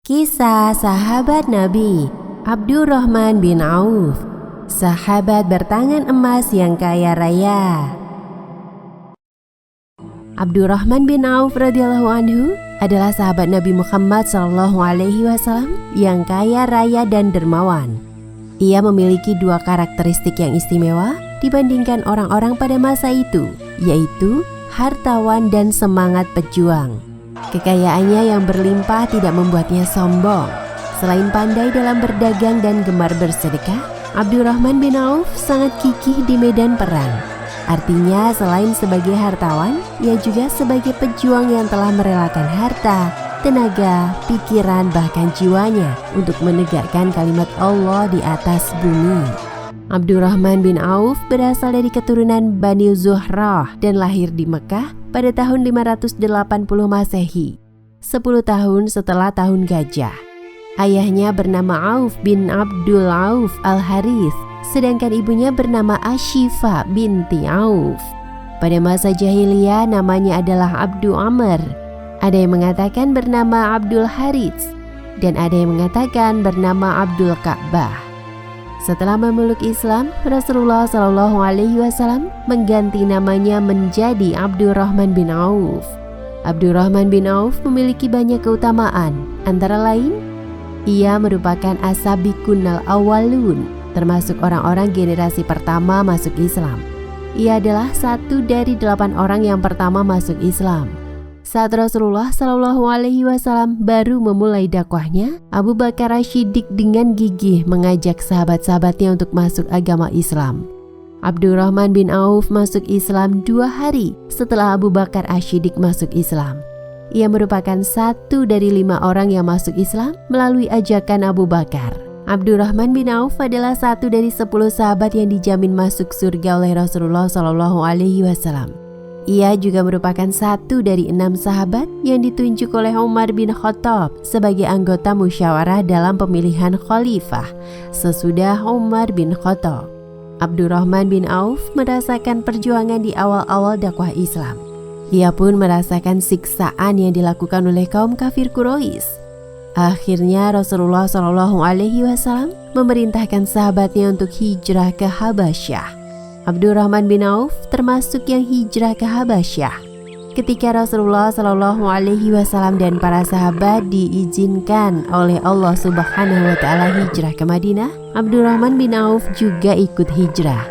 Kisah sahabat Nabi Abdurrahman bin Auf, sahabat bertangan emas yang kaya raya. Abdurrahman bin Auf radhiyallahu anhu adalah sahabat Nabi Muhammad SAW yang kaya raya dan dermawan. Ia memiliki dua karakteristik yang istimewa dibandingkan orang-orang pada masa itu, yaitu hartawan dan semangat pejuang. Kekayaannya yang berlimpah tidak membuatnya sombong. Selain pandai dalam berdagang dan gemar bersedekah, Abdurrahman bin Auf sangat gigih di medan perang. Artinya selain sebagai hartawan, ia juga sebagai pejuang yang telah merelakan harta, tenaga, pikiran, bahkan jiwanya untuk menegakkan kalimat Allah di atas bumi. Abdurrahman bin Auf berasal dari keturunan Bani Zuhrah dan lahir di Mekah pada tahun 580 Masehi, 10 tahun setelah tahun gajah. Ayahnya bernama Auf bin Abdul Auf al-Harith, sedangkan ibunya bernama Ashifa binti Auf. Pada masa jahiliyah namanya adalah Abdu Amr. Ada yang mengatakan bernama Abdul Harits dan ada yang mengatakan bernama Abdul Ka'bah. Setelah memeluk Islam, Rasulullah SAW mengganti namanya menjadi Abdurrahman bin Auf. Abdurrahman bin Auf memiliki banyak keutamaan, antara lain, ia merupakan as-sabiqunal awwalun, termasuk orang-orang generasi pertama masuk Islam. Ia adalah satu dari 8 orang yang pertama masuk Islam. Saat Rasulullah SAW baru memulai dakwahnya, Abu Bakar As-Siddiq dengan gigih mengajak sahabat-sahabatnya untuk masuk agama Islam. Abdurrahman bin Auf masuk Islam 2 hari setelah Abu Bakar As-Siddiq masuk Islam. Ia merupakan satu dari 5 orang yang masuk Islam melalui ajakan Abu Bakar. Abdurrahman bin Auf adalah satu dari 10 sahabat yang dijamin masuk surga oleh Rasulullah SAW. Ia juga merupakan satu dari 6 sahabat yang ditunjuk oleh Umar bin Khattab sebagai anggota musyawarah dalam pemilihan khalifah sesudah Umar bin Khattab. Abdurrahman bin Auf merasakan perjuangan di awal-awal dakwah Islam. Ia pun merasakan siksaan yang dilakukan oleh kaum kafir Quraisy. Akhirnya Rasulullah SAW memerintahkan sahabatnya untuk hijrah ke Habasyah. Abdurrahman bin Auf termasuk yang hijrah ke Habasyah. Ketika Rasulullah SAW dan para sahabat diizinkan oleh Allah Subhanahu wa Ta'ala hijrah ke Madinah, Abdurrahman bin Auf juga ikut hijrah.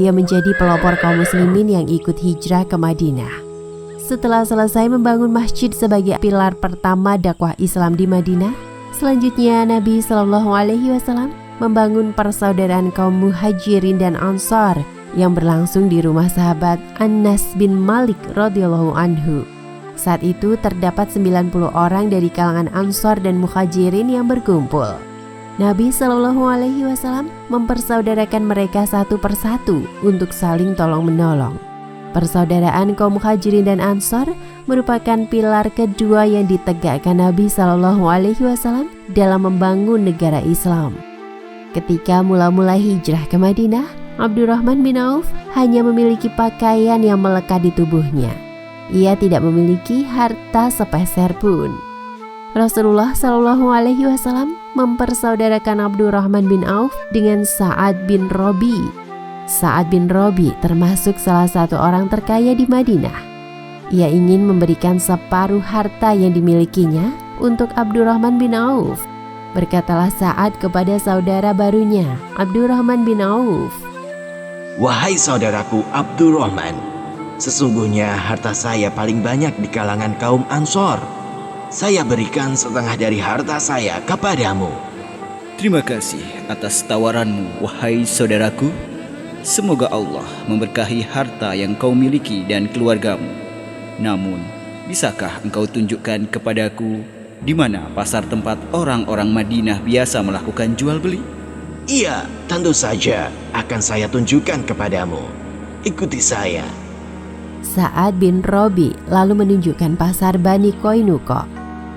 Ia menjadi pelopor kaum muslimin yang ikut hijrah ke Madinah. Setelah selesai membangun masjid sebagai pilar pertama dakwah Islam di Madinah, selanjutnya Nabi SAW membangun persaudaraan kaum Muhajirin dan Ansar yang berlangsung di rumah sahabat Anas bin Malik radhiyallahu anhu. Saat itu terdapat 90 orang dari kalangan Ansar dan Muhajirin yang berkumpul. Nabi SAW mempersaudarakan mereka satu persatu untuk saling tolong-menolong. Persaudaraan kaum Muhajirin dan Ansar merupakan pilar kedua yang ditegakkan Nabi SAW dalam membangun negara Islam. Ketika mula-mula hijrah ke Madinah, Abdurrahman bin Auf hanya memiliki pakaian yang melekat di tubuhnya. Ia tidak memiliki harta sepeser pun. Rasulullah SAW mempersaudarakan Abdurrahman bin Auf dengan Sa'ad bin Rabi. Sa'ad bin Rabi termasuk salah satu orang terkaya di Madinah. Ia ingin memberikan separuh harta yang dimilikinya untuk Abdurrahman bin Auf. Berkatalah Sa'ad kepada saudara barunya, Abdurrahman bin Auf, "Wahai saudaraku Abdurrahman, sesungguhnya harta saya paling banyak di kalangan kaum Ansor. Saya berikan setengah dari harta saya kepadamu." Terima kasih atas tawaranmu, wahai saudaraku. Semoga Allah memberkahi harta yang kau miliki dan keluargamu. Namun, bisakah engkau tunjukkan kepadaku di mana pasar tempat orang-orang Madinah biasa melakukan jual beli? "Iya, tentu saja akan saya tunjukkan kepadamu. Ikuti saya." Sa'ad bin Rabi lalu menunjukkan pasar Bani Qainuqa.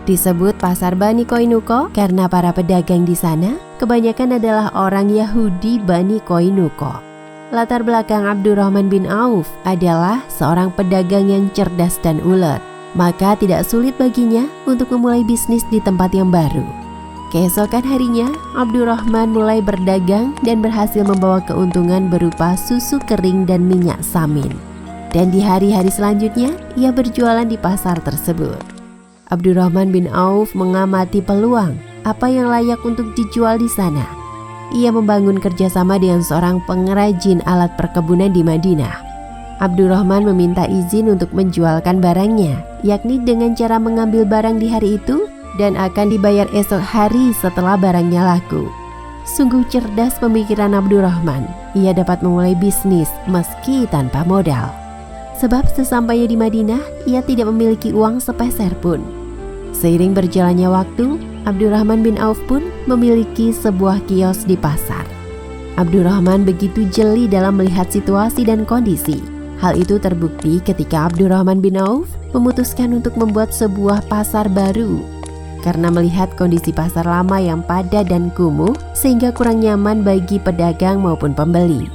Disebut pasar Bani Qainuqa karena para pedagang di sana kebanyakan adalah orang Yahudi Bani Qainuqa. Latar belakang Abdurrahman bin Auf adalah seorang pedagang yang cerdas dan ulet, maka tidak sulit baginya untuk memulai bisnis di tempat yang baru. Keesokan harinya, Abdurrahman mulai berdagang dan berhasil membawa keuntungan berupa susu kering dan minyak samin. Dan di hari-hari selanjutnya, ia berjualan di pasar tersebut. Abdurrahman bin Auf mengamati peluang apa yang layak untuk dijual di sana. Ia membangun kerjasama dengan seorang pengrajin alat perkebunan di Madinah. Abdurrahman meminta izin untuk menjualkan barangnya, yakni dengan cara mengambil barang di hari itu dan akan dibayar esok hari setelah barangnya laku. Sungguh cerdas pemikiran Abdurrahman. Ia dapat memulai bisnis meski tanpa modal. Sebab sesampainya di Madinah, ia tidak memiliki uang sepeser pun. Seiring berjalannya waktu, Abdurrahman bin Auf pun memiliki sebuah kios di pasar. Abdurrahman begitu jeli dalam melihat situasi dan kondisi. Hal itu terbukti ketika Abdurrahman bin Auf memutuskan untuk membuat sebuah pasar baru. Karena melihat kondisi pasar lama yang padat dan kumuh sehingga kurang nyaman bagi pedagang maupun pembeli.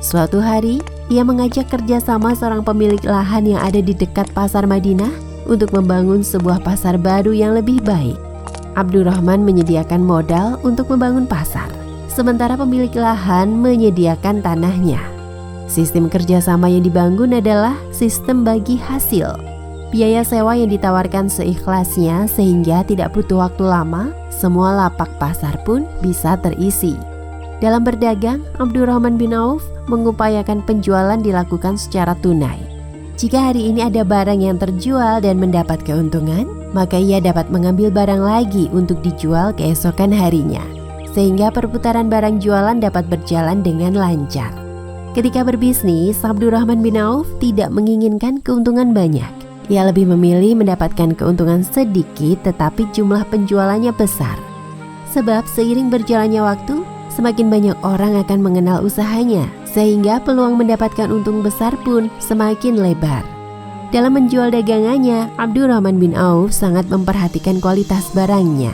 Suatu hari, ia mengajak kerjasama seorang pemilik lahan yang ada di dekat pasar Madinah untuk membangun sebuah pasar baru yang lebih baik. Abdurrahman menyediakan modal untuk membangun pasar, sementara pemilik lahan menyediakan tanahnya. Sistem kerjasama yang dibangun adalah sistem bagi hasil. Biaya sewa yang ditawarkan seikhlasnya sehingga tidak butuh waktu lama, semua lapak pasar pun bisa terisi. Dalam berdagang, Abdurrahman bin Auf mengupayakan penjualan dilakukan secara tunai. Jika hari ini ada barang yang terjual dan mendapat keuntungan, maka ia dapat mengambil barang lagi untuk dijual keesokan harinya, sehingga perputaran barang jualan dapat berjalan dengan lancar. Ketika berbisnis, Abdurrahman bin Auf tidak menginginkan keuntungan banyak. Ia lebih memilih mendapatkan keuntungan sedikit tetapi jumlah penjualannya besar. Sebab seiring berjalannya waktu, semakin banyak orang akan mengenal usahanya, sehingga peluang mendapatkan untung besar pun semakin lebar. Dalam menjual dagangannya, Abdurrahman bin Auf sangat memperhatikan kualitas barangnya.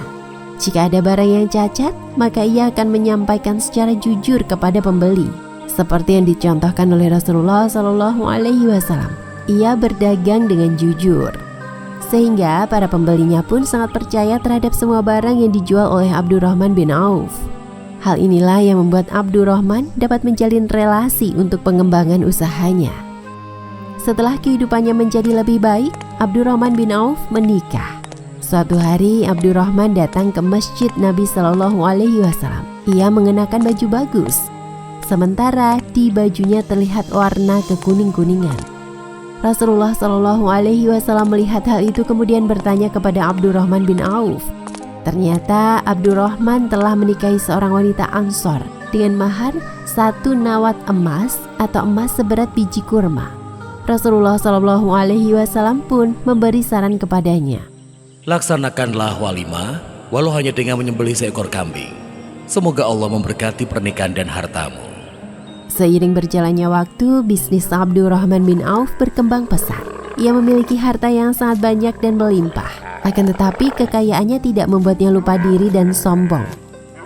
Jika ada barang yang cacat, maka ia akan menyampaikan secara jujur kepada pembeli, seperti yang dicontohkan oleh Rasulullah SAW. Ia berdagang dengan jujur, sehingga para pembelinya pun sangat percaya terhadap semua barang yang dijual oleh Abdurrahman bin Auf. Hal inilah yang membuat Abdurrahman dapat menjalin relasi untuk pengembangan usahanya. Setelah kehidupannya menjadi lebih baik, Abdurrahman bin Auf menikah. Suatu hari Abdurrahman datang ke masjid Nabi SAW. Ia mengenakan baju bagus, sementara di bajunya terlihat warna kekuning-kuningan. Rasulullah SAW melihat hal itu kemudian bertanya kepada Abdurrahman bin Auf. Ternyata Abdurrahman telah menikahi seorang wanita Ansor dengan mahar 1 nawat emas atau emas seberat biji kurma. Rasulullah SAW pun memberi saran kepadanya. Laksanakanlah walimah walau hanya dengan menyembelih seekor kambing. Semoga Allah memberkati pernikahan dan hartamu. Seiring berjalannya waktu, bisnis Abdurrahman bin Auf berkembang pesat. Ia memiliki harta yang sangat banyak dan melimpah. Akan tetapi kekayaannya tidak membuatnya lupa diri dan sombong.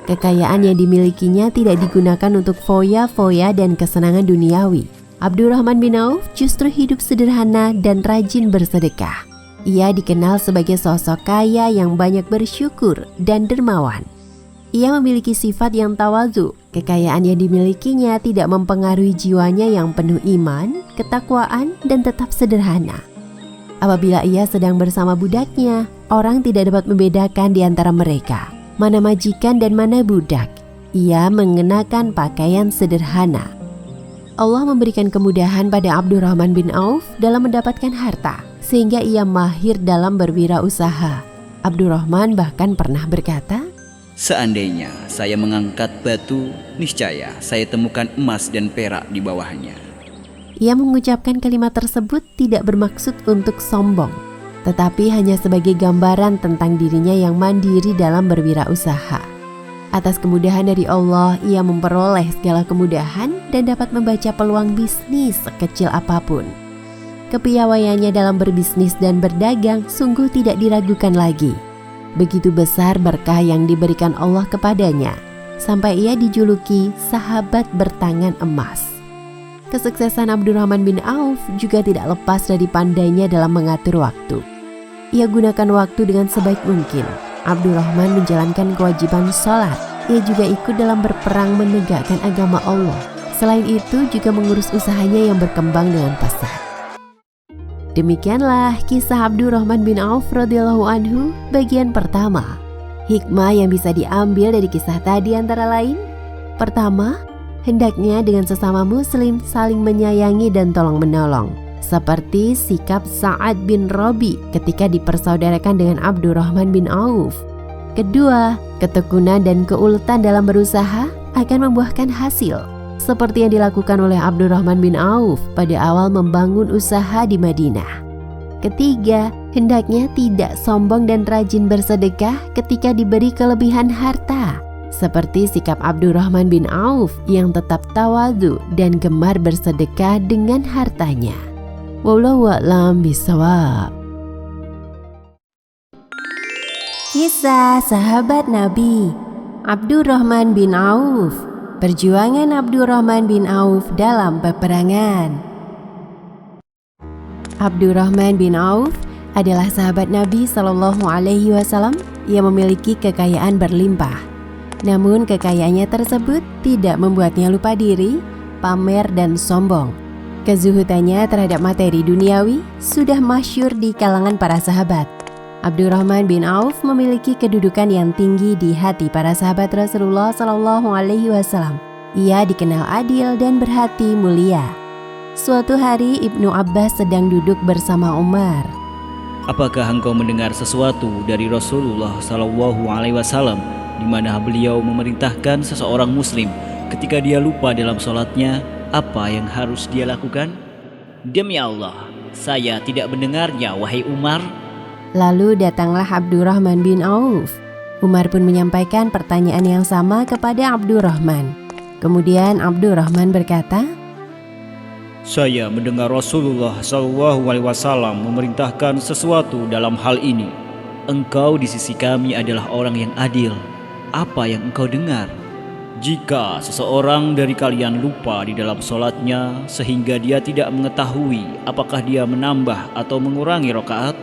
Kekayaan yang dimilikinya tidak digunakan untuk foya-foya dan kesenangan duniawi. Abdurrahman bin Auf justru hidup sederhana dan rajin bersedekah. Ia dikenal sebagai sosok kaya yang banyak bersyukur dan dermawan. Ia memiliki sifat yang tawadhu. Kekayaan yang dimilikinya tidak mempengaruhi jiwanya yang penuh iman, ketakwaan, dan tetap sederhana. Apabila ia sedang bersama budaknya, orang tidak dapat membedakan di antara mereka, mana majikan dan mana budak. Ia mengenakan pakaian sederhana. Allah memberikan kemudahan pada Abdurrahman bin Auf dalam mendapatkan harta, sehingga ia mahir dalam berwirausaha. Abdurrahman bahkan pernah berkata, "Seandainya saya mengangkat batu, niscaya saya temukan emas dan perak di bawahnya." Ia mengucapkan kalimat tersebut tidak bermaksud untuk sombong, tetapi hanya sebagai gambaran tentang dirinya yang mandiri dalam berwirausaha. Atas kemudahan dari Allah, ia memperoleh segala kemudahan dan dapat membaca peluang bisnis sekecil apapun. Kepiawaiannya dalam berbisnis dan berdagang sungguh tidak diragukan lagi. Begitu besar berkah yang diberikan Allah kepadanya, sampai ia dijuluki sahabat bertangan emas. kesuksesan Abdurrahman bin Auf juga tidak lepas dari pandainya dalam mengatur waktu. Ia gunakan waktu dengan sebaik mungkin. Abdurrahman menjalankan kewajiban sholat. Ia juga ikut dalam berperang menegakkan agama Allah. Selain itu juga mengurus usahanya yang berkembang dengan pesat. Demikianlah kisah Abdurrahman bin Auf radhiyallahu anhu bagian pertama. Hikmah yang bisa diambil dari kisah tadi antara lain: pertama, hendaknya dengan sesama muslim saling menyayangi dan tolong-menolong, seperti sikap Sa'ad bin Rabi ketika dipersaudarakan dengan Abdurrahman bin Auf. Kedua, ketekunan dan keuletan dalam berusaha akan membuahkan hasil, seperti yang dilakukan oleh Abdurrahman bin Auf pada awal membangun usaha di Madinah. Ketiga, hendaknya tidak sombong dan rajin bersedekah ketika diberi kelebihan harta, seperti sikap Abdurrahman bin Auf yang tetap tawadhu dan gemar bersedekah dengan hartanya. Wallahu a'lam bishawab. Kisah sahabat Nabi Abdurrahman bin Auf. Perjuangan Abdurrahman bin Auf dalam peperangan. Abdurrahman bin Auf adalah sahabat Nabi Shallallahu Alaihi Wasallam yang memiliki kekayaan berlimpah. Namun kekayaannya tersebut tidak membuatnya lupa diri, pamer dan sombong. Kezuhudannya terhadap materi duniawi sudah masyhur di kalangan para sahabat. Abdurrahman bin Auf memiliki kedudukan yang tinggi di hati para sahabat Rasulullah Shallallahu Alaihi Wasallam. Ia dikenal adil dan berhati mulia. Suatu hari Ibnu Abbas sedang duduk bersama Umar. Apakah engkau mendengar sesuatu dari Rasulullah Sallallahu Alaihi Wasallam di mana beliau memerintahkan seseorang muslim ketika dia lupa dalam sholatnya apa yang harus dia lakukan? Demi Allah, saya tidak mendengarnya, wahai Umar. Lalu datanglah Abdurrahman bin Auf. Umar pun menyampaikan pertanyaan yang sama kepada Abdurrahman. Kemudian Abdurrahman berkata, saya mendengar Rasulullah SAW memerintahkan sesuatu dalam hal ini. Engkau di sisi kami adalah orang yang adil. Apa yang engkau dengar? Jika seseorang dari kalian lupa di dalam sholatnya sehingga dia tidak mengetahui apakah dia menambah atau mengurangi rakaat,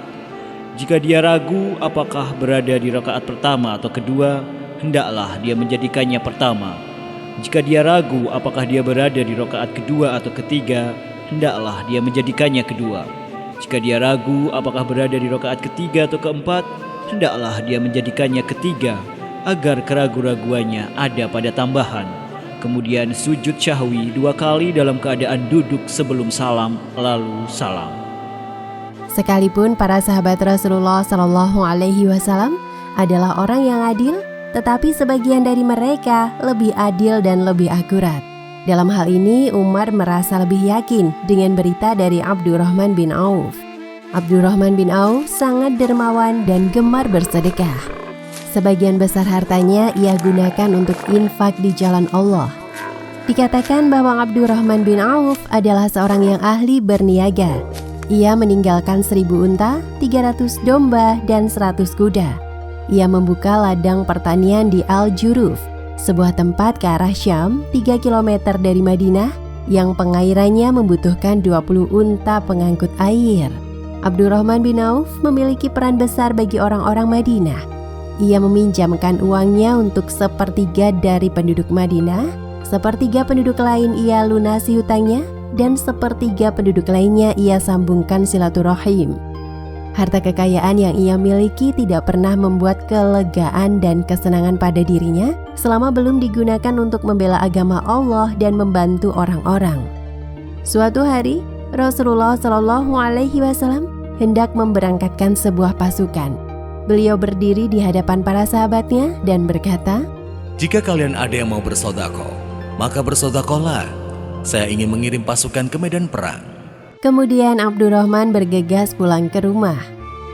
jika dia ragu apakah berada di rakaat pertama atau kedua, hendaklah dia menjadikannya pertama. Jika dia ragu apakah dia berada di rakaat kedua atau ketiga, hendaklah dia menjadikannya kedua. Jika dia ragu apakah berada di rakaat ketiga atau keempat, hendaklah dia menjadikannya ketiga, agar keraguan-raguannya ada pada tambahan. Kemudian sujud syahwi 2 kali dalam keadaan duduk sebelum salam, lalu salam. Sekalipun para sahabat Rasulullah Shallallahu Alaihi Wasallam adalah orang yang adil, tetapi sebagian dari mereka lebih adil dan lebih akurat. Dalam hal ini Umar merasa lebih yakin dengan berita dari Abdurrahman bin Auf. Abdurrahman bin Auf sangat dermawan dan gemar bersedekah. Sebagian besar hartanya ia gunakan untuk infak di jalan Allah. Dikatakan bahwa Abdurrahman bin Auf adalah seorang yang ahli berniaga. Ia meninggalkan 1000 unta, 300 domba, dan 100 kuda. Ia membuka ladang pertanian di Al-Juruf, sebuah tempat ke arah Syam 3 km dari Madinah yang pengairannya membutuhkan 20 unta pengangkut air. Abdurrahman bin Auf memiliki peran besar bagi orang-orang Madinah. Ia meminjamkan uangnya untuk 1/3 dari penduduk Madinah, 1/3 penduduk lain ia lunasi hutangnya, dan 1/3 penduduk lainnya ia sambungkan silaturahim. Harta kekayaan yang ia miliki tidak pernah membuat kelegaan dan kesenangan pada dirinya selama belum digunakan untuk membela agama Allah dan membantu orang-orang. Suatu hari, Rasulullah Shallallahu Alaihi Wasallam hendak memberangkatkan sebuah pasukan. Beliau berdiri di hadapan para sahabatnya dan berkata, Jika kalian ada yang mau bersedekah, maka bersedekahlah. Saya ingin mengirim pasukan ke medan perang. Kemudian Abdurrahman bergegas pulang ke rumah.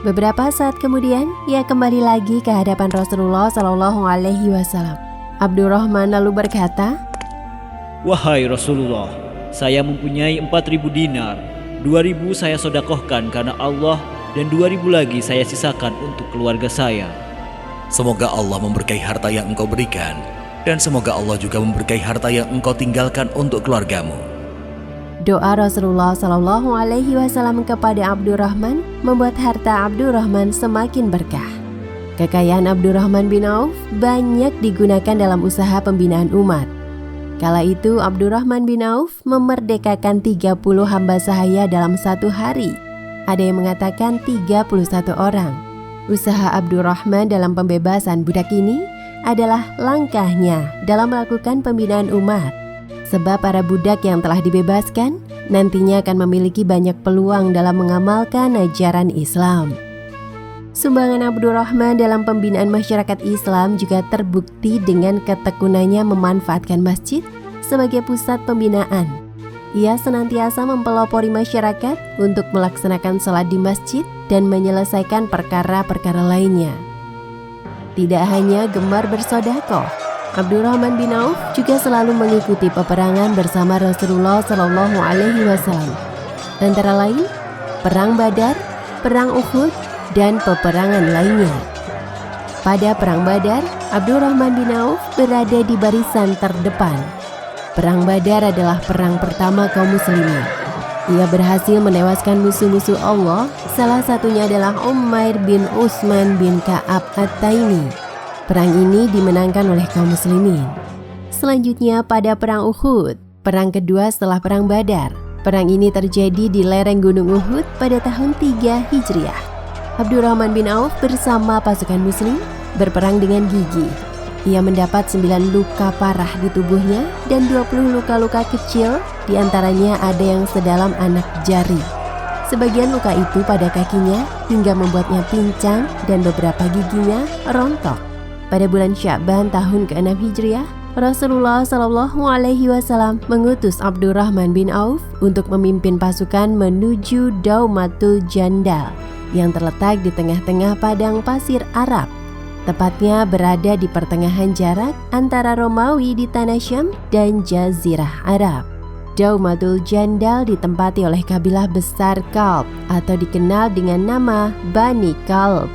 Beberapa saat kemudian, ia kembali lagi ke hadapan Rasulullah Shallallahu Alaihi Wasallam. Abdurrahman lalu berkata, Wahai Rasulullah, saya mempunyai 4.000 dinar. 2.000 saya sedekahkan karena Allah dan 2.000 lagi saya sisakan untuk keluarga saya. Semoga Allah memberkahi harta yang engkau berikan, dan semoga Allah juga memberkahi harta yang engkau tinggalkan untuk keluargamu. Doa Rasulullah Shallallahu Alaihi Wasallam kepada Abdurrahman membuat harta Abdurrahman semakin berkah. Kekayaan Abdurrahman bin Auf banyak digunakan dalam usaha pembinaan umat. Kala itu Abdurrahman bin Auf memerdekakan 30 hamba sahaya dalam satu hari. Ada yang mengatakan 31 orang. Usaha Abdurrahman dalam pembebasan budak ini adalah langkahnya dalam melakukan pembinaan umat. Sebab para budak yang telah dibebaskan nantinya akan memiliki banyak peluang dalam mengamalkan ajaran Islam. Sumbangan Abdurrahman dalam pembinaan masyarakat Islam juga terbukti dengan ketekunannya memanfaatkan masjid sebagai pusat pembinaan. Ia senantiasa mempelopori masyarakat untuk melaksanakan sholat di masjid dan menyelesaikan perkara-perkara lainnya. Tidak hanya gemar bersedekah, Abdurrahman bin Auf juga selalu mengikuti peperangan bersama Rasulullah Shallallahu Alaihi Wasallam. Antara lain, Perang Badar, Perang Uhud, dan peperangan lainnya. Pada Perang Badar, Abdurrahman bin Auf berada di barisan terdepan. Perang Badar adalah perang pertama kaum muslimin. Ia berhasil menewaskan musuh-musuh Allah, salah satunya adalah Umair bin Utsman bin Ka'ab At-Taimi. Perang ini dimenangkan oleh kaum muslimin. Selanjutnya pada Perang Uhud, perang kedua setelah Perang Badar. Perang ini terjadi di lereng Gunung Uhud pada tahun 3 Hijriah. Abdurrahman bin Auf bersama pasukan muslim berperang dengan gigih. Ia mendapat 9 luka parah di tubuhnya dan 20 luka-luka kecil, diantaranya ada yang sedalam anak jari. Sebagian luka itu pada kakinya hingga membuatnya pincang dan beberapa giginya rontok. Pada bulan Sya'ban tahun ke-6 Hijriah, Rasulullah Shallallahu Alaihi Wasallam mengutus Abdurrahman bin Auf untuk memimpin pasukan menuju Daumatul Jandal yang terletak di tengah-tengah padang pasir Arab. Tepatnya berada di pertengahan jarak antara Romawi di tanah Syam dan Jazirah Arab. Daumatul Jandal ditempati oleh kabilah besar Kalb atau dikenal dengan nama Bani Kalb.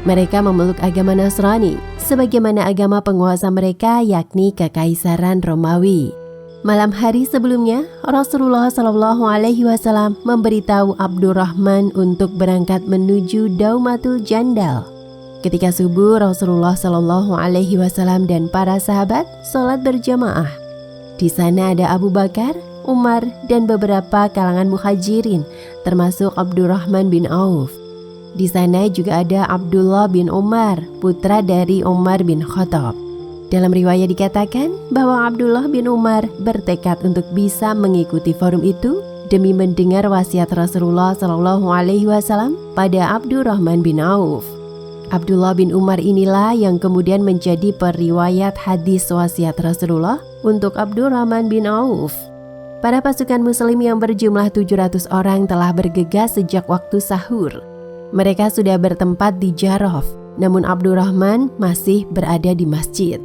Mereka memeluk agama Nasrani, sebagaimana agama penguasa mereka yakni Kekaisaran Romawi. Malam hari sebelumnya, Rasulullah Shallallahu Alaihi Wasallam memberitahu Abdurrahman untuk berangkat menuju Daumatul Jandal. Ketika subuh, Rasulullah Shallallahu Alaihi Wasallam dan para sahabat sholat berjamaah. Di sana ada Abu Bakar, Umar, dan beberapa kalangan muhajirin, termasuk Abdurrahman bin Auf. Di sana juga ada Abdullah bin Umar, putra dari Umar bin Khattab. Dalam riwayat dikatakan bahwa Abdullah bin Umar bertekad untuk bisa mengikuti forum itu demi mendengar wasiat Rasulullah Shallallahu Alaihi Wasallam pada Abdurrahman bin Auf. Abdullah bin Umar inilah yang kemudian menjadi periwayat hadis wasiat Rasulullah untuk Abdurrahman bin Auf. Para pasukan muslim yang berjumlah 700 orang telah bergegas sejak waktu sahur. Mereka sudah bertempat di Jarrah, namun Abdurrahman masih berada di masjid.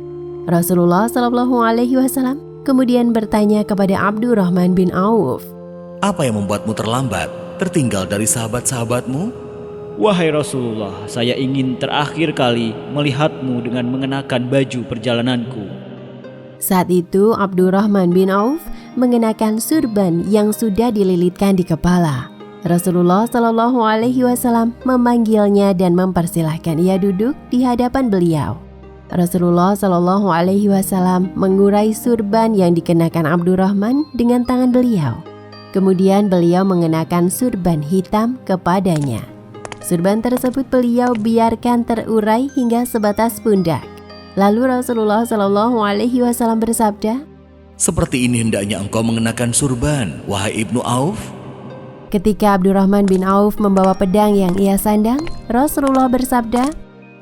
Rasulullah Shallallahu Alaihi Wasallam kemudian bertanya kepada Abdurrahman bin Auf, Apa yang membuatmu terlambat, tertinggal dari sahabat-sahabatmu? Wahai Rasulullah, saya ingin terakhir kali melihatmu dengan mengenakan baju perjalananku. Saat itu Abdurrahman bin Auf mengenakan surban yang sudah dililitkan di kepala. Rasulullah Shallallahu Alaihi Wasallam memanggilnya dan mempersilahkan ia duduk di hadapan beliau. Rasulullah Shallallahu Alaihi Wasallam mengurai surban yang dikenakan Abdurrahman dengan tangan beliau. Kemudian beliau mengenakan surban hitam kepadanya. Surban tersebut beliau biarkan terurai hingga sebatas pundak. Lalu Rasulullah Shallallahu Alaihi Wasallam bersabda, Seperti ini hendaknya engkau mengenakan surban, wahai Ibnu Auf. Ketika Abdurrahman bin Auf membawa pedang yang ia sandang, Rasulullah bersabda,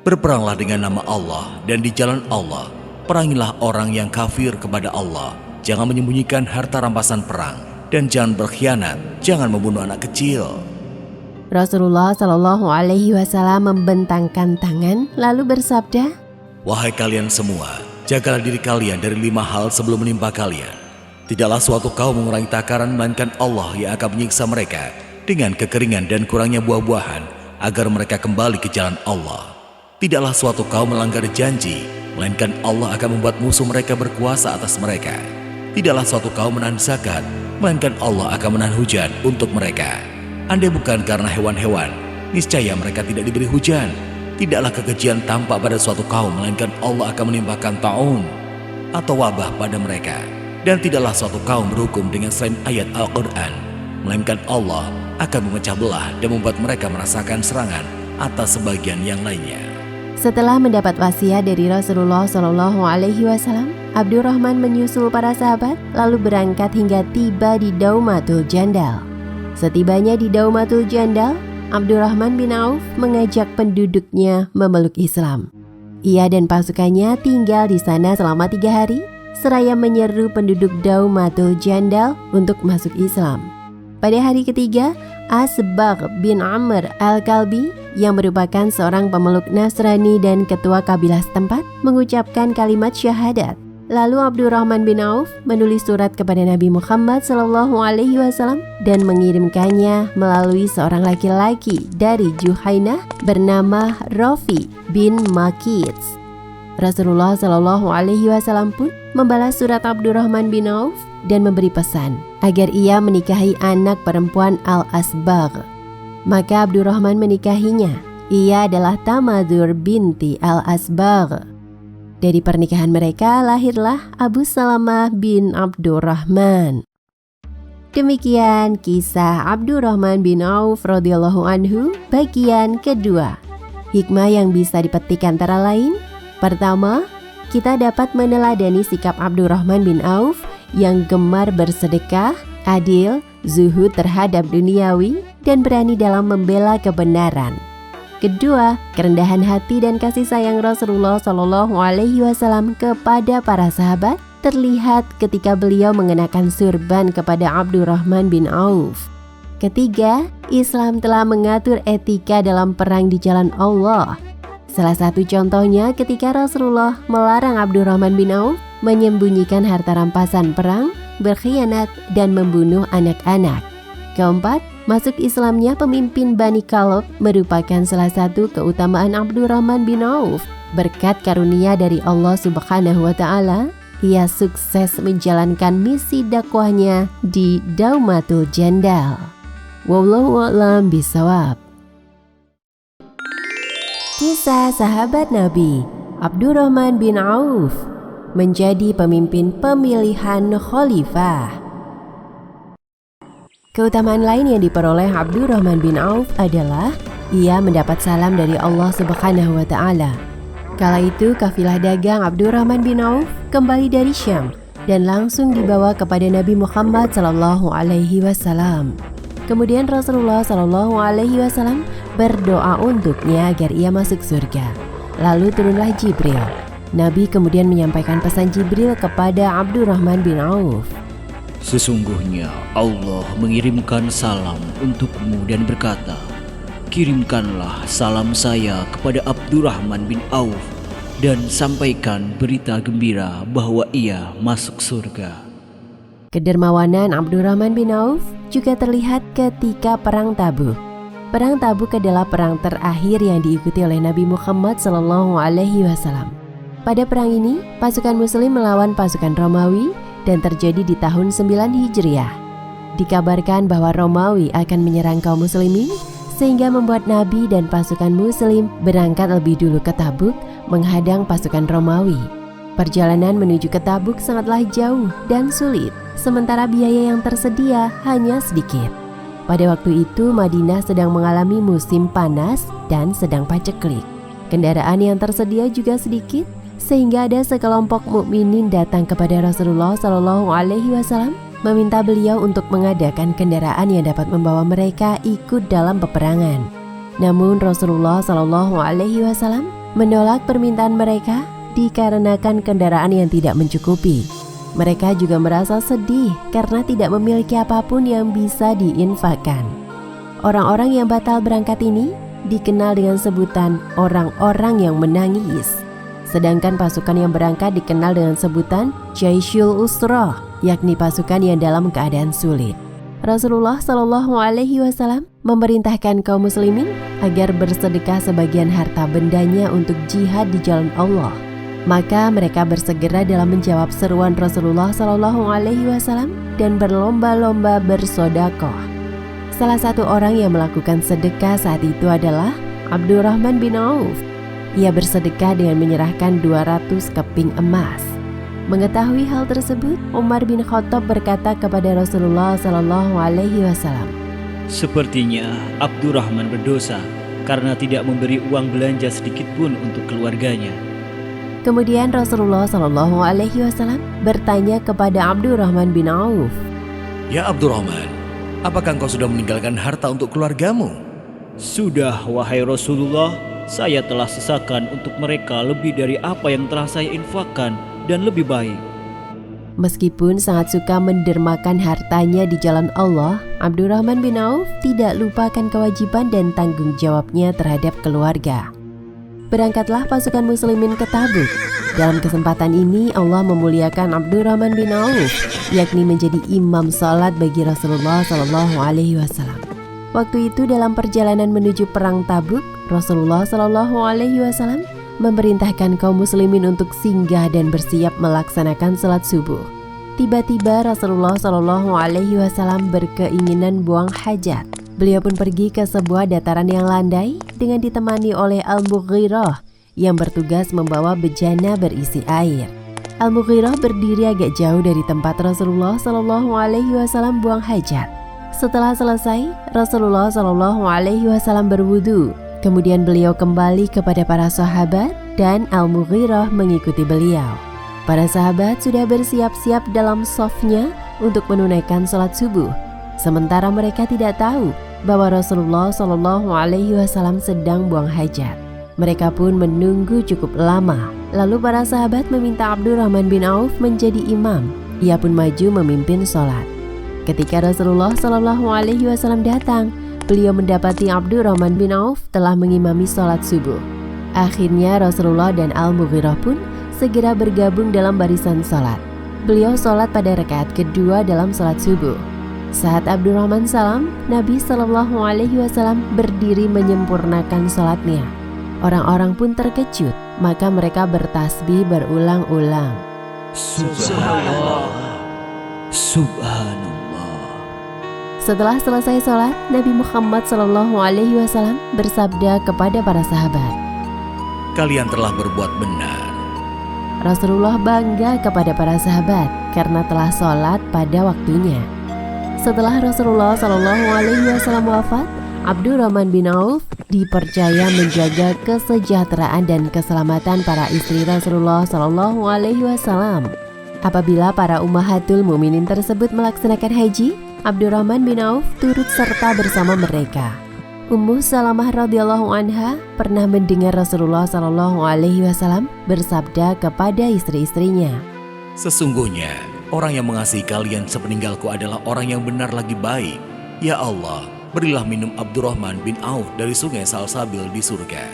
Berperanglah dengan nama Allah dan di jalan Allah. Perangilah orang yang kafir kepada Allah. Jangan menyembunyikan harta rampasan perang. Dan jangan berkhianat, jangan membunuh anak kecil. Rasulullah Shallallahu Alaihi Wasallam membentangkan tangan lalu bersabda, Wahai kalian semua, jagalah diri kalian dari 5 hal sebelum menimpa kalian. Tidaklah suatu kaum mengurangi takaran melainkan Allah yang akan menyiksa mereka dengan kekeringan dan kurangnya buah-buahan agar mereka kembali ke jalan Allah. Tidaklah suatu kaum melanggar janji melainkan Allah akan membuat musuh mereka berkuasa atas mereka. Tidaklah suatu kaum menahan zakat melainkan Allah akan menahan hujan untuk mereka. Andai bukan karena hewan-hewan, niscaya mereka tidak diberi hujan. Tidaklah kekejian tampak pada suatu kaum, melainkan Allah akan menimpakan ta'un atau wabah pada mereka. Dan tidaklah suatu kaum berhukum dengan selain ayat Al-Quran, melainkan Allah akan memecah belah dan membuat mereka merasakan serangan atas sebagian yang lainnya. Setelah mendapat wasiat dari Rasulullah SAW, Abdurrahman menyusul para sahabat lalu berangkat hingga tiba di Daumatul Jandal. Setibanya di Daumatul Jandal, Abdurrahman bin Auf mengajak penduduknya memeluk Islam. Ia dan pasukannya tinggal di sana selama 3 hari, seraya menyeru penduduk Daumatul Jandal untuk masuk Islam. Pada hari ketiga, Asbagh bin Amr al-Kalbi yang merupakan seorang pemeluk Nasrani dan ketua kabilah setempat mengucapkan kalimat syahadat. Lalu Abdurrahman bin Auf menulis surat kepada Nabi Muhammad SAW dan mengirimkannya melalui seorang laki-laki dari Juhainah bernama Rafi bin Makits. Rasulullah SAW pun membalas surat Abdurrahman bin Auf dan memberi pesan agar ia menikahi anak perempuan Al-Asbagh. Maka Abdurrahman menikahinya. Ia adalah Tamadur binti Al-Asbagh. Dari pernikahan mereka lahirlah Abu Salamah bin Abdurrahman. Demikian kisah Abdurrahman bin Auf radhiyallahu anhu bagian kedua. Hikmah yang bisa dipetik antara lain: pertama, kita dapat meneladani sikap Abdurrahman bin Auf yang gemar bersedekah, adil, zuhud terhadap duniawi, dan berani dalam membela kebenaran. Kedua, kerendahan hati dan kasih sayang Rasulullah SAW kepada para sahabat terlihat ketika beliau mengenakan surban kepada Abdurrahman bin Auf. Ketiga, Islam telah mengatur etika dalam perang di jalan Allah. Salah satu contohnya ketika Rasulullah melarang Abdurrahman bin Auf menyembunyikan harta rampasan perang, berkhianat, dan membunuh anak-anak. Keempat, masuk Islamnya pemimpin Bani Kalab merupakan salah satu keutamaan Abdurrahman bin Auf. Berkat karunia dari Allah Subhanahu wa Ta'ala, ia sukses menjalankan misi dakwahnya di Daumatul Jandal. Wallahu a'lam bishawab. Kisah sahabat Nabi Abdurrahman bin Auf menjadi pemimpin pemilihan khalifah. Keutamaan lain yang diperoleh Abdurrahman bin Auf adalah ia mendapat salam dari Allah Subhanahu wa Ta'ala. Kala itu kafilah dagang Abdurrahman bin Auf kembali dari Syam dan langsung dibawa kepada Nabi Muhammad SAW. Kemudian Rasulullah SAW berdoa untuknya agar ia masuk surga. Lalu turunlah Jibril. Nabi kemudian menyampaikan pesan Jibril kepada Abdurrahman bin Auf. Sesungguhnya Allah mengirimkan salam untukmu dan berkata, kirimkanlah salam saya kepada Abdurrahman bin Auf dan sampaikan berita gembira bahwa ia masuk surga. Kedermawanan Abdurrahman bin Auf juga terlihat ketika Perang Tabuk. Perang Tabuk adalah perang terakhir yang diikuti oleh Nabi Muhammad SAW. Pada perang ini, pasukan Muslim melawan pasukan Romawi dan terjadi di tahun 9 Hijriah. Dikabarkan bahwa Romawi akan menyerang kaum muslimin sehingga membuat Nabi dan pasukan muslim berangkat lebih dulu ke Tabuk menghadang pasukan Romawi. Perjalanan menuju ke Tabuk sangatlah jauh dan sulit, sementara biaya yang tersedia hanya sedikit. Pada waktu itu Madinah sedang mengalami musim panas dan sedang paceklik. Kendaraan yang tersedia juga sedikit, sehingga ada sekelompok mukminin datang kepada Rasulullah SAW meminta beliau untuk mengadakan kendaraan yang dapat membawa mereka ikut dalam peperangan. Namun Rasulullah SAW menolak permintaan mereka dikarenakan kendaraan yang tidak mencukupi. Mereka juga merasa sedih karena tidak memiliki apapun yang bisa diinfakkan. Orang-orang yang batal berangkat ini dikenal dengan sebutan orang-orang yang menangis. Sedangkan pasukan yang berangkat dikenal dengan sebutan Jaisyul Usrah, yakni pasukan yang dalam keadaan sulit. Rasulullah SAW memerintahkan kaum muslimin agar bersedekah sebagian harta bendanya untuk jihad di jalan Allah. Maka mereka bersegera dalam menjawab seruan Rasulullah SAW dan berlomba-lomba bersodakoh. Salah satu orang yang melakukan sedekah saat itu adalah Abdurrahman bin Auf. Ia bersedekah dengan menyerahkan 200 keping emas. Mengetahui hal tersebut, Umar bin Khattab berkata kepada Rasulullah SAW, Sepertinya Abdurrahman berdosa karena tidak memberi uang belanja sedikit pun untuk keluarganya. Kemudian Rasulullah SAW bertanya kepada Abdurrahman bin Auf, Ya Abdurrahman, apakah engkau sudah meninggalkan harta untuk keluargamu? Sudah, wahai Rasulullah, saya telah sisakan untuk mereka lebih dari apa yang telah saya infakkan dan lebih baik. Meskipun sangat suka mendermakan hartanya di jalan Allah, Abdurrahman bin Auf tidak lupakan kewajiban dan tanggung jawabnya terhadap keluarga. Berangkatlah pasukan muslimin ke Tabuk. Dalam kesempatan ini Allah memuliakan Abdurrahman bin Auf, yakni menjadi imam salat bagi Rasulullah SAW. Waktu itu dalam perjalanan menuju perang Tabuk, Rasulullah SAW memerintahkan kaum muslimin untuk singgah dan bersiap melaksanakan salat subuh. Tiba-tiba Rasulullah SAW berkeinginan buang hajat. Beliau pun pergi ke sebuah dataran yang landai dengan ditemani oleh Al-Mughirah yang bertugas membawa bejana berisi air. Al-Mughirah berdiri agak jauh dari tempat Rasulullah SAW buang hajat. Setelah selesai, Rasulullah SAW berwudu. Kemudian beliau kembali kepada para sahabat dan Al-Mughirah mengikuti beliau. Para sahabat sudah bersiap-siap dalam shafnya untuk menunaikan sholat subuh. Sementara mereka tidak tahu bahwa Rasulullah SAW sedang buang hajat. Mereka pun menunggu cukup lama. Lalu para sahabat meminta Abdurrahman bin Auf menjadi imam. Ia pun maju memimpin sholat. Ketika Rasulullah SAW datang, beliau mendapati Abdurrahman bin Auf telah mengimami sholat subuh. Akhirnya Rasulullah dan Al-Mughirah pun segera bergabung dalam barisan sholat. Beliau sholat pada rakaat kedua dalam sholat subuh. Saat Abdurrahman salam, Nabi SAW berdiri menyempurnakan sholatnya. Orang-orang pun terkejut, maka mereka bertasbih berulang-ulang. Subhanallah, Subhanallah. Setelah selesai sholat, Nabi Muhammad SAW bersabda kepada para sahabat, Kalian telah berbuat benar. Rasulullah bangga kepada para sahabat karena telah sholat pada waktunya. Setelah Rasulullah SAW wafat, Abdurrahman bin Auf dipercaya menjaga kesejahteraan dan keselamatan para istri Rasulullah SAW. Apabila para ummahatul mukminin tersebut melaksanakan haji, Abdurrahman bin Auf turut serta bersama mereka. Ummu Salamah radhiyallahu anha pernah mendengar Rasulullah SAW bersabda kepada istri-istrinya, Sesungguhnya, orang yang mengasihi kalian sepeninggalku adalah orang yang benar lagi baik. Ya Allah, berilah minum Abdurrahman bin Auf dari sungai Salsabil di surga.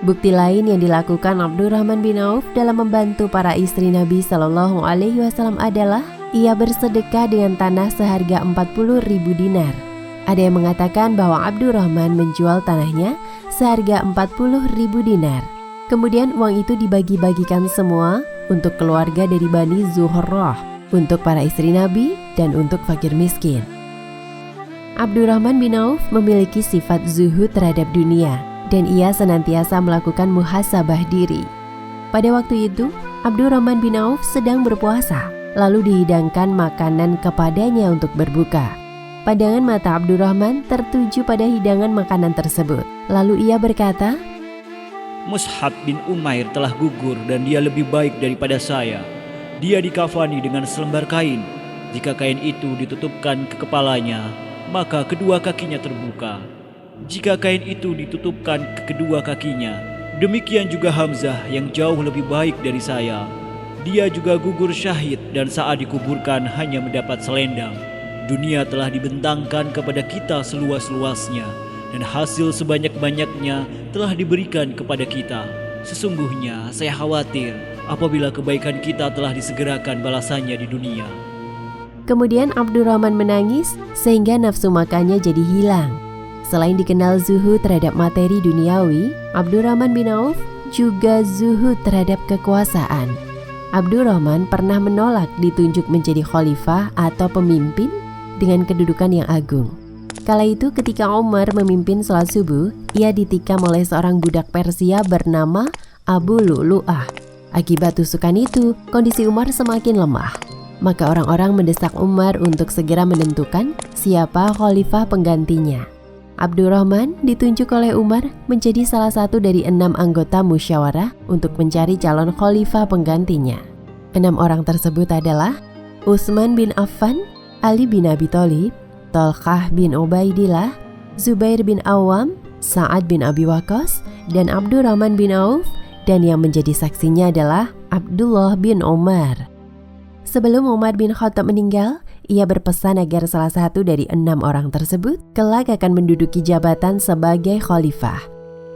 Bukti lain yang dilakukan Abdurrahman bin Auf dalam membantu para istri Nabi SAW adalah ia bersedekah dengan tanah seharga 40.000 dinar. Ada yang mengatakan bahwa Abdurrahman menjual tanahnya seharga 40.000 dinar. Kemudian uang itu dibagi-bagikan semua untuk keluarga dari Bani Zuhrah, untuk para istri Nabi, dan untuk fakir miskin. Abdurrahman bin Auf memiliki sifat zuhud terhadap dunia, dan ia senantiasa melakukan muhasabah diri. Pada waktu itu, Abdurrahman bin Auf sedang berpuasa, lalu dihidangkan makanan kepadanya untuk berbuka. Pandangan mata Abdurrahman tertuju pada hidangan makanan tersebut. Lalu ia berkata, Mus'hab bin Umair telah gugur dan dia lebih baik daripada saya. Dia dikafani dengan selembar kain. Jika kain itu ditutupkan ke kepalanya, maka kedua kakinya terbuka. Jika kain itu ditutupkan ke kedua kakinya, demikian juga Hamzah yang jauh lebih baik dari saya. Dia juga gugur syahid dan saat dikuburkan hanya mendapat selendang. Dunia telah dibentangkan kepada kita seluas-luasnya, dan hasil sebanyak-banyaknya telah diberikan kepada kita. Sesungguhnya saya khawatir apabila kebaikan kita telah disegerakan balasannya di dunia. Kemudian Abdurrahman menangis sehingga nafsu makannya jadi hilang. Selain dikenal zuhud terhadap materi duniawi, Abdurrahman bin Auf juga zuhud terhadap kekuasaan. Abdurrahman pernah menolak ditunjuk menjadi khalifah atau pemimpin dengan kedudukan yang agung. Kala itu ketika Umar memimpin sholat subuh, ia ditikam oleh seorang budak Persia bernama Abu Lu'lu'ah. Akibat tusukan itu, kondisi Umar semakin lemah. Maka orang-orang mendesak Umar untuk segera menentukan siapa khalifah penggantinya. Abdurrahman ditunjuk oleh Umar menjadi salah satu dari 6 anggota musyawarah untuk mencari calon khalifah penggantinya. 6 orang tersebut adalah Utsman bin Affan, Ali bin Abi Thalib, Thalqah bin Ubaidillah, Zubair bin Awam, Sa'ad bin Abi Waqqas, dan Abdurrahman bin Auf, dan yang menjadi saksinya adalah Abdullah bin Umar. Sebelum Umar bin Khattab meninggal, ia berpesan agar salah satu dari 6 orang tersebut kelak akan menduduki jabatan sebagai khalifah.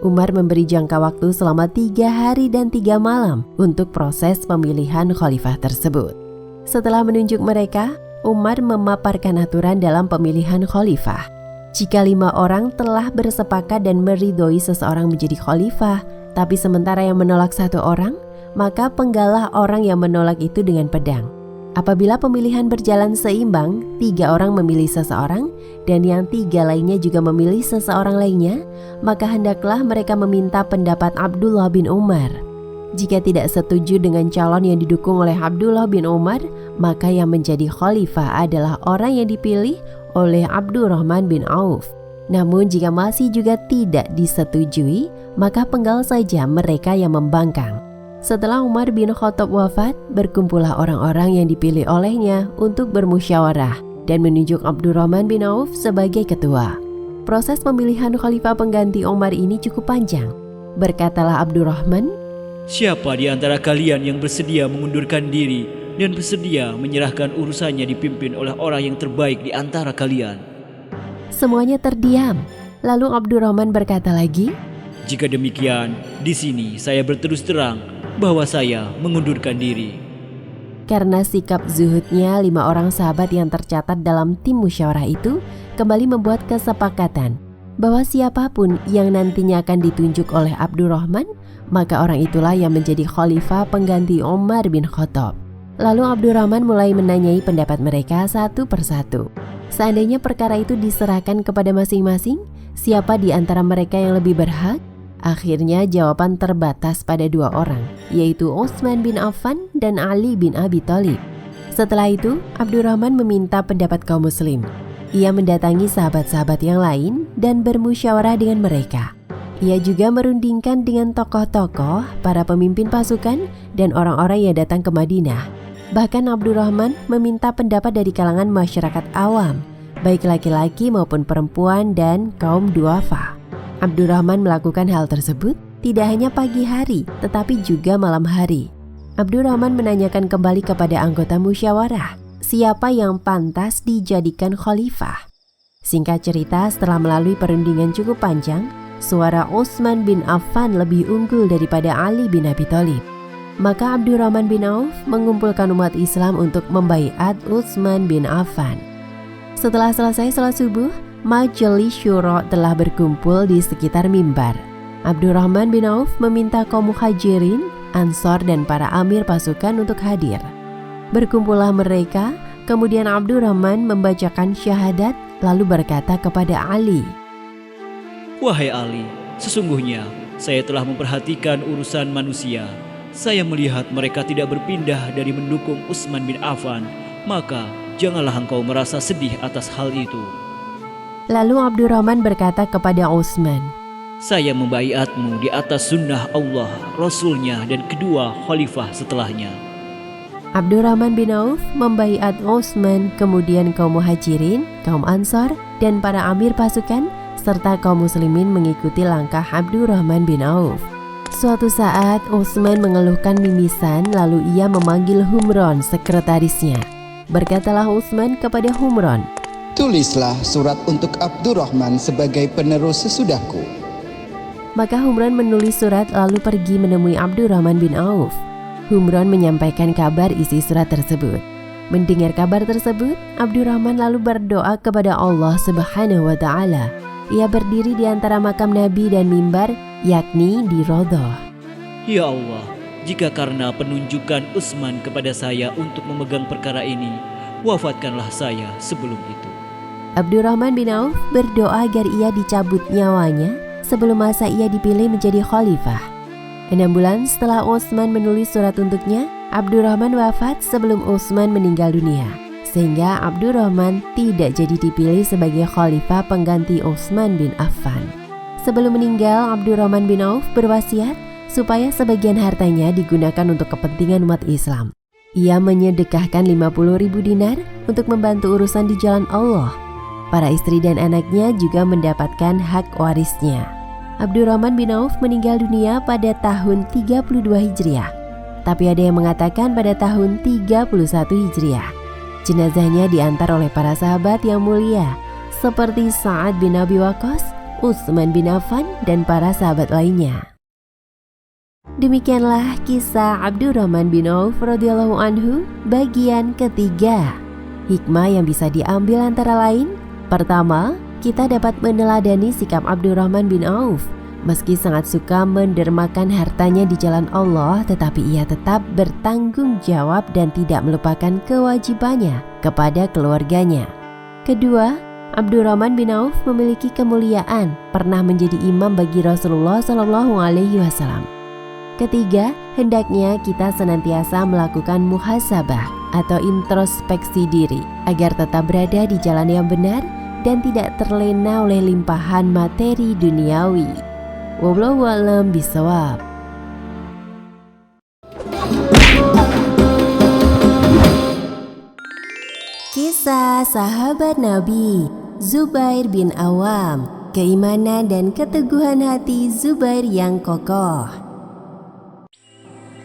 Umar memberi jangka waktu selama 3 hari dan 3 malam untuk proses pemilihan khalifah tersebut. Setelah menunjuk mereka, Umar memaparkan aturan dalam pemilihan khalifah. Jika 5 orang telah bersepakat dan meridhoi seseorang menjadi khalifah, tapi sementara yang menolak 1 orang, maka penggalah orang yang menolak itu dengan pedang. Apabila pemilihan berjalan seimbang, 3 orang memilih seseorang dan yang 3 lainnya juga memilih seseorang lainnya, maka hendaklah mereka meminta pendapat Abdullah bin Umar. Jika tidak setuju dengan calon yang didukung oleh Abdullah bin Umar, maka yang menjadi khalifah adalah orang yang dipilih oleh Abdurrahman bin Auf. Namun jika masih juga tidak disetujui, maka penggal saja mereka yang membangkang. Setelah Umar bin Khattab wafat, berkumpullah orang-orang yang dipilih olehnya untuk bermusyawarah dan menunjuk Abdurrahman bin Auf sebagai ketua. Proses pemilihan khalifah pengganti Umar ini cukup panjang. Berkatalah Abdurrahman, Siapa di antara kalian yang bersedia mengundurkan diri dan bersedia menyerahkan urusannya dipimpin oleh orang yang terbaik di antara kalian? Semuanya terdiam. Lalu Abdurrahman berkata lagi, Jika demikian, di sini saya berterus terang bahwa saya mengundurkan diri. Karena sikap zuhudnya, 5 orang sahabat yang tercatat dalam tim musyawarah itu kembali membuat kesepakatan bahwa siapapun yang nantinya akan ditunjuk oleh Abdurrahman, maka orang itulah yang menjadi khalifah pengganti Umar bin Khattab. Lalu Abdurrahman mulai menanyai pendapat mereka satu persatu. Seandainya perkara itu diserahkan kepada masing-masing, siapa di antara mereka yang lebih berhak? Akhirnya jawaban terbatas pada 2 orang, yaitu Utsman bin Affan dan Ali bin Abi Thalib. Setelah itu, Abdurrahman meminta pendapat kaum muslim. Ia mendatangi sahabat-sahabat yang lain dan bermusyawarah dengan mereka. Ia juga merundingkan dengan tokoh-tokoh, para pemimpin pasukan, dan orang-orang yang datang ke Madinah. Bahkan Abdurrahman meminta pendapat dari kalangan masyarakat awam, baik laki-laki maupun perempuan dan kaum duafa. Abdurrahman melakukan hal tersebut tidak hanya pagi hari, tetapi juga malam hari. Abdurrahman menanyakan kembali kepada anggota musyawarah, siapa yang pantas dijadikan khalifah. Singkat cerita, setelah melalui perundingan cukup panjang, suara Utsman bin Affan lebih unggul daripada Ali bin Abi Thalib. Maka Abdurrahman bin Auf mengumpulkan umat Islam untuk membaiat Utsman bin Affan. Setelah selesai salat subuh, Majelis Syuro telah berkumpul di sekitar mimbar. Abdurrahman bin Auf meminta kaum muhajirin, ansor dan para amir pasukan untuk hadir. Berkumpullah mereka, kemudian Abdurrahman membacakan syahadat lalu berkata kepada Ali, Wahai Ali, sesungguhnya saya telah memperhatikan urusan manusia. Saya melihat mereka tidak berpindah dari mendukung Utsman bin Affan, maka janganlah engkau merasa sedih atas hal itu. Lalu Abdurrahman berkata kepada Utsman, Saya membaiatmu di atas sunnah Allah, Rasulnya dan kedua khalifah setelahnya. Abdurrahman bin Auf membaiat Utsman, kemudian kaum muhajirin, kaum ansor, dan para amir pasukan, serta kaum muslimin mengikuti langkah Abdurrahman bin Auf. Suatu saat Utsman mengeluhkan mimisan, lalu ia memanggil Humron, sekretarisnya. Berkatalah Utsman kepada Humron, Tulislah surat untuk Abdurrahman sebagai penerus sesudahku. Maka Humron menulis surat lalu pergi menemui Abdurrahman bin Auf. Humron menyampaikan kabar isi surat tersebut. Mendengar kabar tersebut, Abdurrahman lalu berdoa kepada Allah Subhanahu wa Ta'ala. Ia berdiri di antara makam Nabi dan mimbar, yakni di Rodhoh. Ya Allah, jika karena penunjukan Utsman kepada saya untuk memegang perkara ini, wafatkanlah saya sebelum itu. Abdurrahman bin Auf berdoa agar ia dicabut nyawanya sebelum masa ia dipilih menjadi khalifah. 6 bulan setelah Utsman menulis surat untuknya, Abdurrahman wafat sebelum Utsman meninggal dunia, sehingga Abdurrahman tidak jadi dipilih sebagai khalifah pengganti Utsman bin Affan. Sebelum meninggal, Abdurrahman bin Auf berwasiat supaya sebagian hartanya digunakan untuk kepentingan umat Islam. Ia menyedekahkan 50.000 dinar untuk membantu urusan di jalan Allah. Para istri dan anaknya juga mendapatkan hak warisnya. Abdurrahman bin Auf meninggal dunia pada tahun 32 Hijriah. Tapi ada yang mengatakan pada tahun 31 Hijriah. Jenazahnya diantar oleh para sahabat yang mulia seperti Sa'ad bin Abi Waqqas, Utsman bin Affan, dan para sahabat lainnya. Demikianlah kisah Abdurrahman bin Auf radhiyallahu anhu bagian ketiga. Hikmah yang bisa diambil antara lain: pertama, kita dapat meneladani sikap Abdurrahman bin Auf. Meski sangat suka mendermakan hartanya di jalan Allah, tetapi ia tetap bertanggung jawab dan tidak melupakan kewajibannya kepada keluarganya. Kedua, Abdurrahman bin Auf memiliki kemuliaan, pernah menjadi imam bagi Rasulullah SAW. Ketiga, hendaknya kita senantiasa melakukan muhasabah atau introspeksi diri agar tetap berada di jalan yang benar dan tidak terlena oleh limpahan materi duniawi. Wallahu a'lam bishawab. Kisah sahabat Nabi Zubair bin Awam, keimanan dan keteguhan hati Zubair yang kokoh.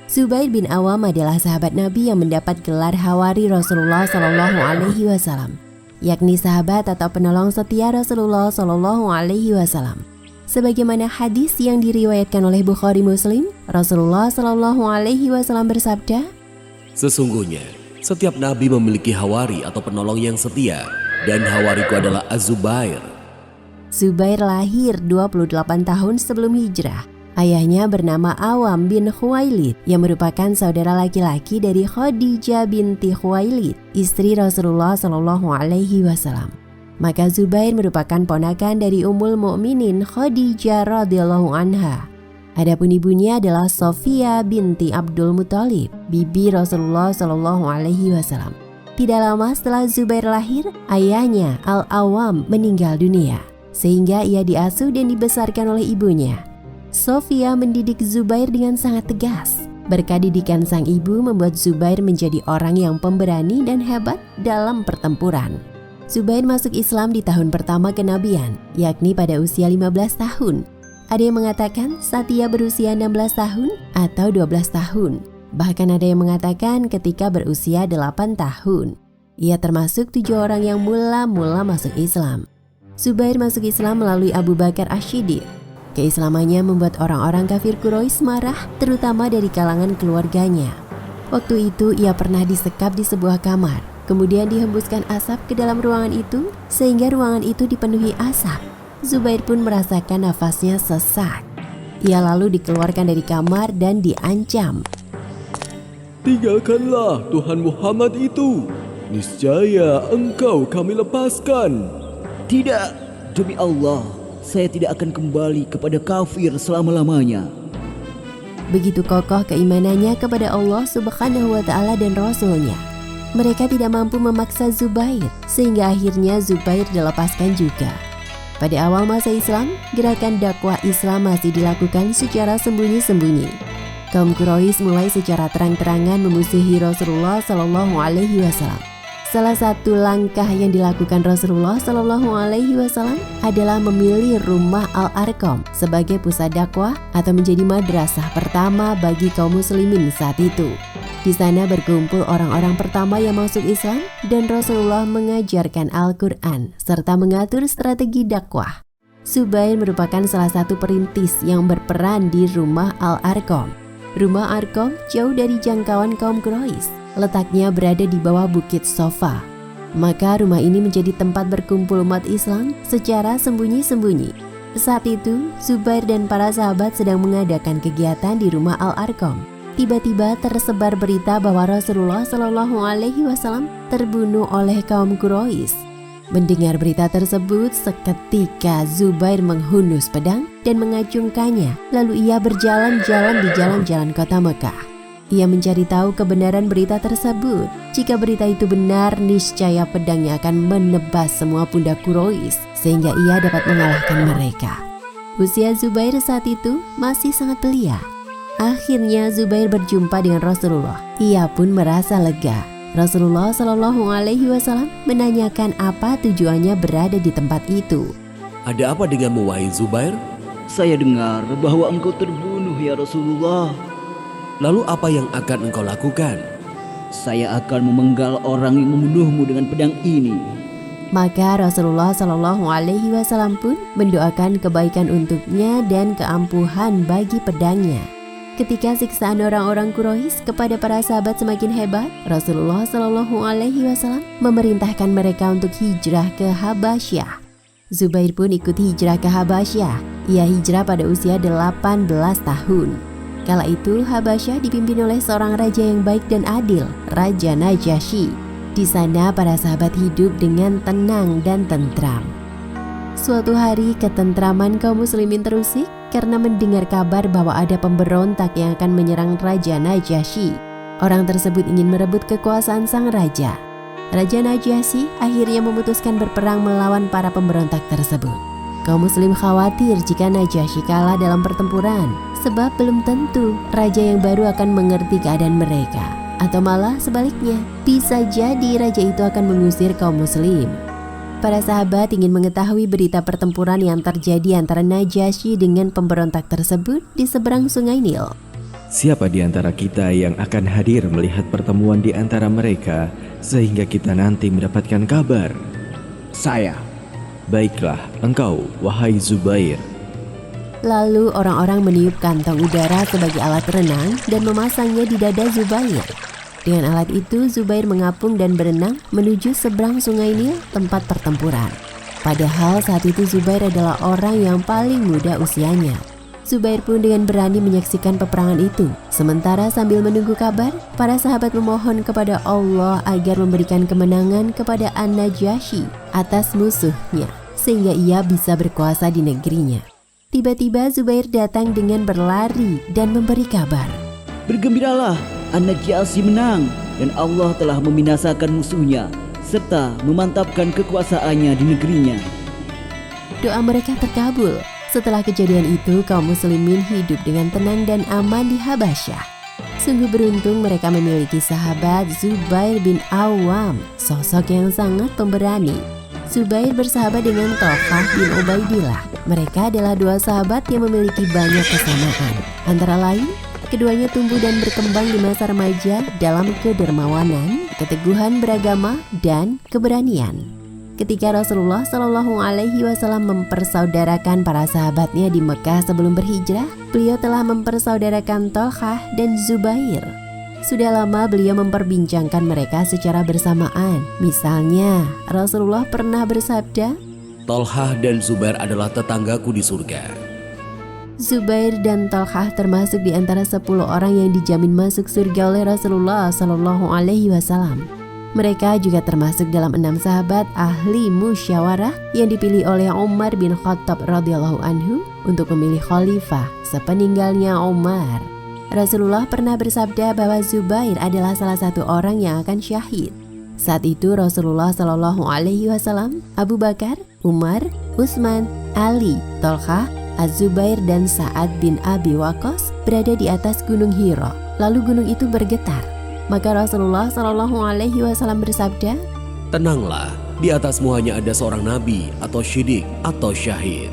Zubair bin Awam adalah sahabat Nabi yang mendapat gelar Hawari Rasulullah SAW, yakni sahabat atau penolong setia Rasulullah SAW. Sebagaimana hadis yang diriwayatkan oleh Bukhari Muslim, Rasulullah SAW bersabda, Sesungguhnya, setiap nabi memiliki hawari atau penolong yang setia, dan hawariku adalah Az-Zubair. Zubair lahir 28 tahun sebelum hijrah. Ayahnya bernama Awam bin Khuwailid yang merupakan saudara laki-laki dari Khadijah binti Khuwailid, istri Rasulullah SAW. Maka Zubair merupakan ponakan dari Ummul Mukminin Khadijah radhiyallahu anha. Adapun ibunya adalah Sofia binti Abdul Muthalib, bibi Rasulullah SAW. Tidak lama setelah Zubair lahir, ayahnya Al-Awam meninggal dunia, sehingga ia diasuh dan dibesarkan oleh ibunya. Sofia mendidik Zubair dengan sangat tegas. Berkat didikan sang ibu membuat Zubair menjadi orang yang pemberani dan hebat dalam pertempuran. Zubair masuk Islam di tahun pertama kenabian, yakni pada usia 15 tahun. Ada yang mengatakan saat ia berusia 16 tahun atau 12 tahun. Bahkan ada yang mengatakan ketika berusia 8 tahun. Ia termasuk 7 orang yang mula-mula masuk Islam. Zubair masuk Islam melalui Abu Bakar Asy-Shiddiq. Keislamannya membuat orang-orang kafir Quraisy marah, terutama dari kalangan keluarganya. Waktu itu ia pernah disekap di sebuah kamar, kemudian dihembuskan asap ke dalam ruangan itu, sehingga ruangan itu dipenuhi asap. Zubair pun merasakan nafasnya sesak. Ia lalu dikeluarkan dari kamar dan diancam. Tinggalkanlah Tuhan Muhammad itu, niscaya engkau kami lepaskan. Tidak, demi Allah, saya tidak akan kembali kepada kafir selama-lamanya. Begitu kokoh keimanannya kepada Allah Subhanahu wa Ta'ala dan Rasul-Nya. Mereka tidak mampu memaksa Zubair, sehingga akhirnya Zubair dilepaskan juga. Pada awal masa Islam, gerakan dakwah Islam masih dilakukan secara sembunyi-sembunyi. Kaum Quraisy mulai secara terang-terangan memusuhi Rasulullah SAW. Salah satu langkah yang dilakukan Rasulullah SAW adalah memilih rumah Al-Arqam sebagai pusat dakwah atau menjadi madrasah pertama bagi kaum muslimin saat itu. Di sana berkumpul orang-orang pertama yang masuk Islam dan Rasulullah mengajarkan Al-Quran serta mengatur strategi dakwah. Zubair merupakan salah satu perintis yang berperan di rumah Al-Arqam. Rumah Arqam jauh dari jangkauan kaum Quraisy. Letaknya berada di bawah Bukit Sofa. Maka rumah ini menjadi tempat berkumpul umat Islam secara sembunyi-sembunyi. Saat itu, Zubair dan para sahabat sedang mengadakan kegiatan di rumah Al-Arqam. Tiba-tiba tersebar berita bahwa Rasulullah Shallallahu Alaihi Wasallam terbunuh oleh kaum Quraisy. Mendengar berita tersebut, seketika Zubair menghunus pedang dan mengacungkannya. Lalu ia berjalan-jalan di jalan-jalan kota Mekah. Ia mencari tahu kebenaran berita tersebut. Jika berita itu benar, niscaya pedangnya akan menebas semua pundak Quraisy sehingga ia dapat mengalahkan mereka. Usia Zubair saat itu masih sangat belia. Akhirnya Zubair berjumpa dengan Rasulullah. Ia pun merasa lega. Rasulullah Shallallahu Alaihi Wasallam menanyakan apa tujuannya berada di tempat itu. Ada apa denganmu, wahai Zubair? Saya dengar bahwa engkau terbunuh ya Rasulullah. Lalu apa yang akan engkau lakukan? Saya akan memenggal orang yang membunuhmu dengan pedang ini. Maka Rasulullah Shallallahu Alaihi Wasallam pun mendoakan kebaikan untuknya dan keampuhan bagi pedangnya. Ketika siksaan orang-orang Quraisy kepada para sahabat semakin hebat, Rasulullah Shallallahu Alaihi Wasallam memerintahkan mereka untuk hijrah ke Habasyah. Zubair pun ikut hijrah ke Habasyah. Ia hijrah pada usia 18 tahun. Kala itu Habasyah dipimpin oleh seorang raja yang baik dan adil, Raja Najasyi. Di sana para sahabat hidup dengan tenang dan tentram. Suatu hari ketentraman kaum muslimin terusik karena mendengar kabar bahwa ada pemberontak yang akan menyerang Raja Najasyi. Orang tersebut ingin merebut kekuasaan sang raja. Raja Najasyi akhirnya memutuskan berperang melawan para pemberontak tersebut. Kaum muslim khawatir jika Najasyi kalah dalam pertempuran, sebab belum tentu raja yang baru akan mengerti keadaan mereka. Atau malah sebaliknya, bisa jadi raja itu akan mengusir kaum muslim. Para sahabat ingin mengetahui berita pertempuran yang terjadi antara Najasyi dengan pemberontak tersebut di seberang Sungai Nil. Siapa di antara kita yang akan hadir melihat pertemuan di antara mereka sehingga kita nanti mendapatkan kabar? Saya. Baiklah, engkau, wahai Zubair. Lalu orang-orang meniup kantong udara sebagai alat renang dan memasangnya di dada Zubair. Dengan alat itu, Zubair mengapung dan berenang menuju seberang Sungai Nil tempat pertempuran. Padahal saat itu Zubair adalah orang yang paling muda usianya. Zubair pun dengan berani menyaksikan peperangan itu. Sementara sambil menunggu kabar, para sahabat memohon kepada Allah agar memberikan kemenangan kepada An-Najasyi atas musuhnya, sehingga ia bisa berkuasa di negerinya. Tiba-tiba Zubair datang dengan berlari dan memberi kabar. Bergembiralah, An-Najasyi menang dan Allah telah membinasakan musuhnya serta memantapkan kekuasaannya di negerinya. Doa mereka terkabul. Setelah kejadian itu, kaum muslimin hidup dengan tenang dan aman di Habasyah. Sungguh beruntung mereka memiliki sahabat Zubair bin Awam, sosok yang sangat pemberani. Zubair bersahabat dengan Thalhah bin Ubaidillah. Mereka adalah dua sahabat yang memiliki banyak kesamaan. Antara lain, keduanya tumbuh dan berkembang di masa remaja dalam kedermawanan, keteguhan beragama, dan keberanian. Ketika Rasulullah Shallallahu Alaihi Wasallam mempersaudarakan para sahabatnya di Mekah sebelum berhijrah, beliau telah mempersaudarakan Thalhah dan Zubair. Sudah lama beliau memperbincangkan mereka secara bersamaan. Misalnya, Rasulullah pernah bersabda, Thalhah dan Zubair adalah tetanggaku di surga. Zubair dan Thalhah termasuk di antara 10 orang yang dijamin masuk surga oleh Rasulullah Shallallahu Alaihi Wasallam. Mereka juga termasuk dalam 6 sahabat ahli musyawarah yang dipilih oleh Umar bin Khattab radhiyallahu anhu untuk memilih khalifah sepeninggalnya Umar. Rasulullah pernah bersabda bahwa Zubair adalah salah satu orang yang akan syahid. Saat itu Rasulullah Shallallahu Alaihi Wasallam, Abu Bakar, Umar, Utsman, Ali, Thalhah, Az-Zubair dan Sa'ad bin Abi Waqqas berada di atas gunung Hira. Lalu gunung itu bergetar. Maka Rasulullah Shallallahu Alaihi Wasallam bersabda, Tenanglah, di atasmu hanya ada seorang nabi atau syidik atau syahid.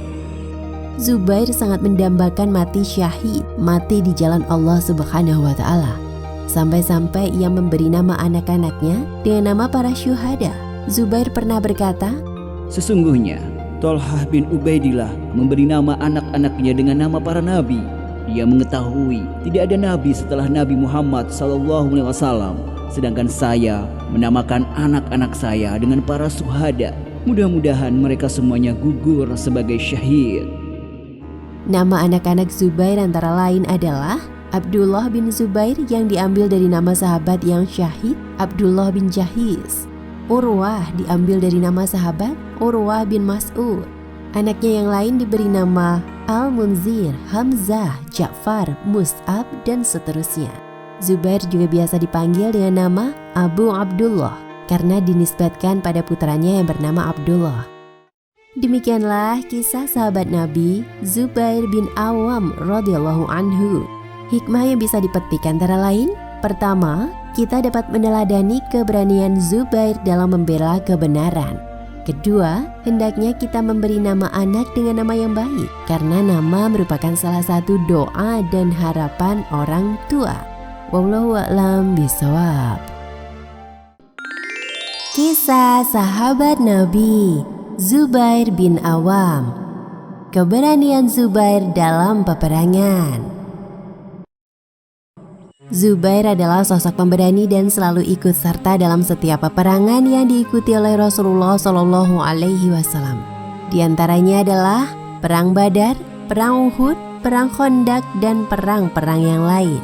Zubair sangat mendambakan mati syahid, mati di jalan Allah Subhanahu wa Ta'ala. Sampai-sampai ia memberi nama anak-anaknya dengan nama para syuhada. Zubair pernah berkata, Sesungguhnya Thalhah bin Ubaidillah memberi nama anak-anaknya dengan nama para nabi. Dia mengetahui tidak ada nabi setelah Nabi Muhammad SAW, sedangkan saya menamakan anak-anak saya dengan para syuhada. Mudah-mudahan mereka semuanya gugur sebagai syahid. Nama anak-anak Zubair antara lain adalah Abdullah bin Zubair yang diambil dari nama sahabat yang syahid Abdullah bin Jahis. Urwah diambil dari nama sahabat Urwah bin Mas'ud. Anaknya yang lain diberi nama Al-Munzir, Hamzah, Ja'far, Mus'ab, dan seterusnya. Zubair juga biasa dipanggil dengan nama Abu Abdullah karena dinisbatkan pada putranya yang bernama Abdullah. Demikianlah kisah sahabat Nabi Zubair bin Awam radhiyallahu anhu. Hikmah yang bisa dipetik antara lain: pertama, kita dapat meneladani keberanian Zubair dalam membela kebenaran. Kedua, hendaknya kita memberi nama anak dengan nama yang baik karena nama merupakan salah satu doa dan harapan orang tua. Wallahu a'lam bishawab. Kisah sahabat Nabi Zubair bin Awam. Keberanian Zubair dalam peperangan. Zubair adalah sosok pemberani dan selalu ikut serta dalam setiap peperangan yang diikuti oleh Rasulullah Shallallahu Alaihi Wasallam. Di antaranya adalah Perang Badar, Perang Uhud, Perang Khandaq, dan perang-perang yang lain.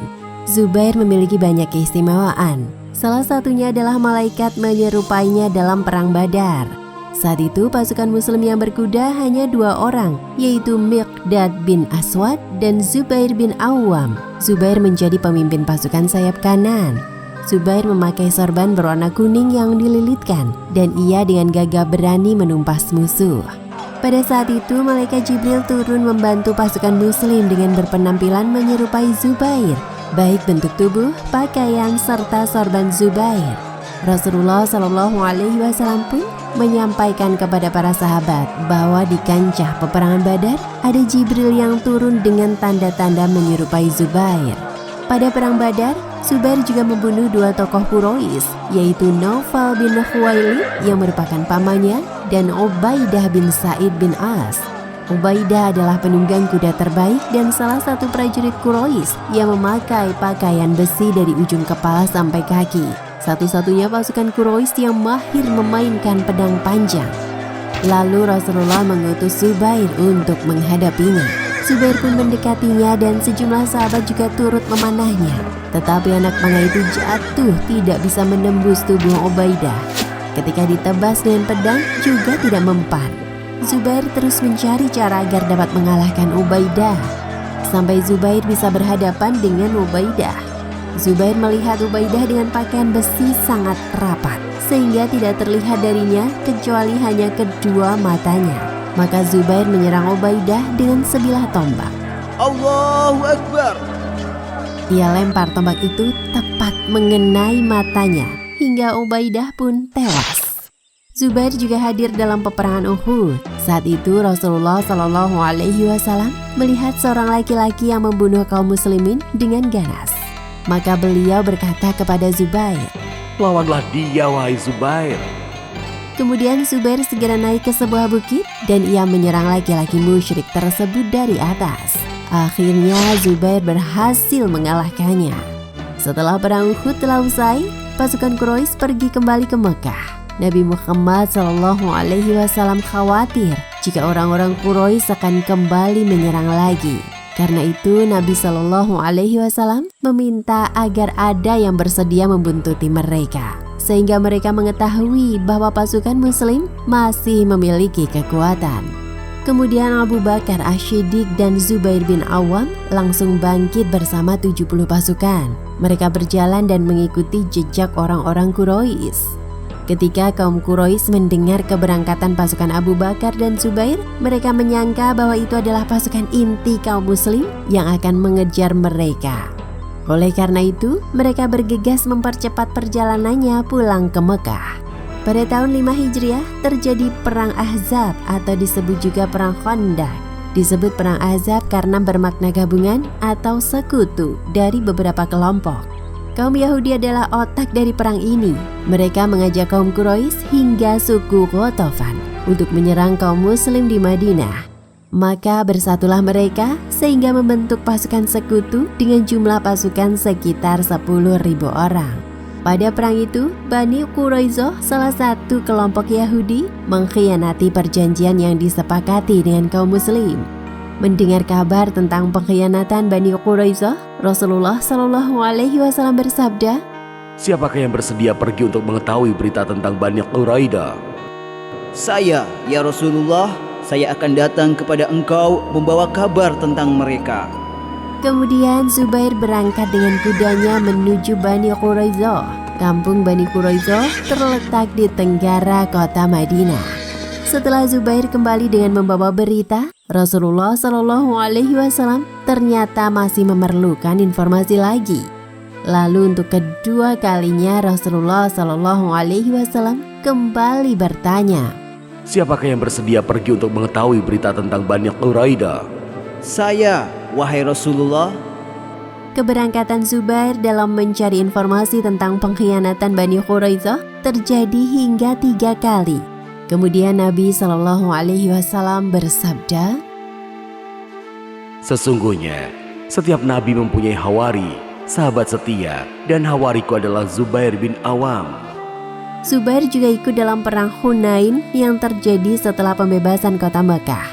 Zubair memiliki banyak keistimewaan. Salah satunya adalah malaikat menyerupainya dalam Perang Badar. Saat itu pasukan muslim yang berkuda hanya 2 orang, yaitu Miqdad bin Aswad dan Zubair bin Awam. Zubair menjadi pemimpin pasukan sayap kanan. Zubair memakai sorban berwarna kuning yang dililitkan, dan ia dengan gagah berani menumpas musuh. Pada saat itu malaikat Jibril turun membantu pasukan muslim dengan berpenampilan menyerupai Zubair, baik bentuk tubuh, pakaian, serta sorban Zubair. Rasulullah Shallallahu Alaihi Wasallam pun menyampaikan kepada para sahabat bahwa di kancah peperangan Badar ada Jibril yang turun dengan tanda-tanda menyerupai Zubair. Pada perang Badar, Zubair juga membunuh 2 tokoh Quraisy, yaitu Naufal bin Khuwailid yang merupakan pamannya dan Ubaidah bin Sa'id bin As. Ubaidah adalah penunggang kuda terbaik dan salah satu prajurit Quraisy yang memakai pakaian besi dari ujung kepala sampai kaki. Satu-satunya pasukan Quraisy yang mahir memainkan pedang panjang. Lalu Rasulullah mengutus Zubair untuk menghadapinya. Zubair pun mendekatinya dan sejumlah sahabat juga turut memanahnya. Tetapi anak panah itu jatuh tidak bisa menembus tubuh Ubaidah. Ketika ditebas dengan pedang juga tidak mempan. Zubair terus mencari cara agar dapat mengalahkan Ubaidah. Sampai Zubair bisa berhadapan dengan Ubaidah. Zubair melihat Ubaidah dengan pakaian besi sangat rapat, sehingga tidak terlihat darinya kecuali hanya kedua matanya. Maka Zubair menyerang Ubaidah dengan sebilah tombak. Allahu Akbar. Ia lempar tombak itu tepat mengenai matanya, hingga Ubaidah pun tewas. Zubair juga hadir dalam peperangan Uhud. Saat itu Rasulullah Shallallahu Alaihi Wasallam melihat seorang laki-laki yang membunuh kaum muslimin dengan ganas. Maka beliau berkata kepada Zubair, Lawanlah dia, wahai Zubair. Kemudian Zubair segera naik ke sebuah bukit dan ia menyerang laki-laki musyrik tersebut dari atas. Akhirnya Zubair berhasil mengalahkannya. Setelah perang Uhud telah usai, pasukan Quraisy pergi kembali ke Mekah. Nabi Muhammad SAW khawatir jika orang-orang Quraisy akan kembali menyerang lagi. Karena itu Nabi SAW meminta agar ada yang bersedia membuntuti mereka, sehingga mereka mengetahui bahwa pasukan muslim masih memiliki kekuatan. Kemudian Abu Bakar Asy-Syiddiq dan Zubair bin Awam langsung bangkit bersama 70 pasukan. Mereka berjalan dan mengikuti jejak orang-orang Quraisy. Ketika kaum Quraisy mendengar keberangkatan pasukan Abu Bakar dan Zubair, mereka menyangka bahwa itu adalah pasukan inti kaum muslim yang akan mengejar mereka. Oleh karena itu, mereka bergegas mempercepat perjalanannya pulang ke Mekah. Pada tahun 5 Hijriah terjadi Perang Ahzab atau disebut juga Perang Khandaq. Disebut Perang Ahzab karena bermakna gabungan atau sekutu dari beberapa kelompok. Kaum Yahudi adalah otak dari perang ini. Mereka mengajak kaum Quraisy hingga suku Ghatafan untuk menyerang kaum muslim di Madinah. Maka bersatulah mereka sehingga membentuk pasukan sekutu dengan jumlah pasukan sekitar 10.000 orang. Pada perang itu, Bani Quraizoh, salah satu kelompok Yahudi, mengkhianati perjanjian yang disepakati dengan kaum muslim. Mendengar kabar tentang pengkhianatan Bani Quraisyah, Rasulullah Shallallahu Alaihi Wasallam bersabda, Siapakah yang bersedia pergi untuk mengetahui berita tentang Bani Quraidah? Saya, ya Rasulullah, saya akan datang kepada engkau membawa kabar tentang mereka. Kemudian Zubair berangkat dengan kudanya menuju Bani Quraisyah. Kampung Bani Quraisyah terletak di tenggara kota Madinah. Setelah Zubair kembali dengan membawa berita, Rasulullah Shallallahu Alaihi Wasallam ternyata masih memerlukan informasi lagi. Lalu untuk kedua kalinya Rasulullah Shallallahu Alaihi Wasallam kembali bertanya, Siapakah yang bersedia pergi untuk mengetahui berita tentang Bani Quraidah? Saya, wahai Rasulullah. Keberangkatan Zubair dalam mencari informasi tentang pengkhianatan Bani Quraisyah terjadi hingga 3 kali. Kemudian Nabi Shallallahu Alaihi Wasallam bersabda, Sesungguhnya, setiap nabi mempunyai hawari, sahabat setia, dan hawariku adalah Zubair bin Awam. Zubair juga ikut dalam perang Hunain yang terjadi setelah pembebasan kota Mekah.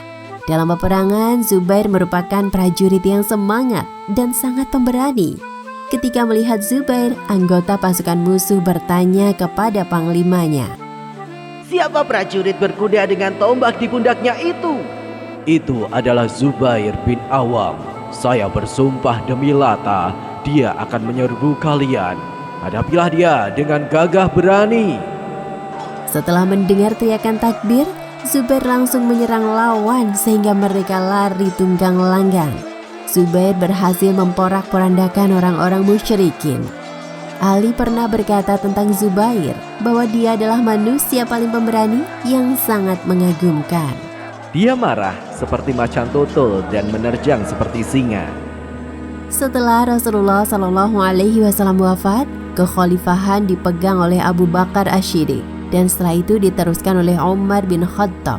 Dalam peperangan, Zubair merupakan prajurit yang semangat dan sangat pemberani. Ketika melihat Zubair, anggota pasukan musuh bertanya kepada panglimanya, Siapa prajurit berkuda dengan tombak di pundaknya itu? Itu adalah Zubair bin Awam. Saya bersumpah demi Lata, dia akan menyerbu kalian. Hadapilah dia dengan gagah berani. Setelah mendengar teriakan takbir, Zubair langsung menyerang lawan sehingga mereka lari tunggang langgang. Zubair berhasil memporak-porandakan orang-orang musyrikin. Ali pernah berkata tentang Zubair bahwa dia adalah manusia paling pemberani yang sangat mengagumkan. Dia marah seperti macan tutul dan menerjang seperti singa. Setelah Rasulullah Shallallahu Alaihi Wasallam wafat, kekhalifahan dipegang oleh Abu Bakar Ash-Shiddiq dan setelah itu diteruskan oleh Umar bin Khattab.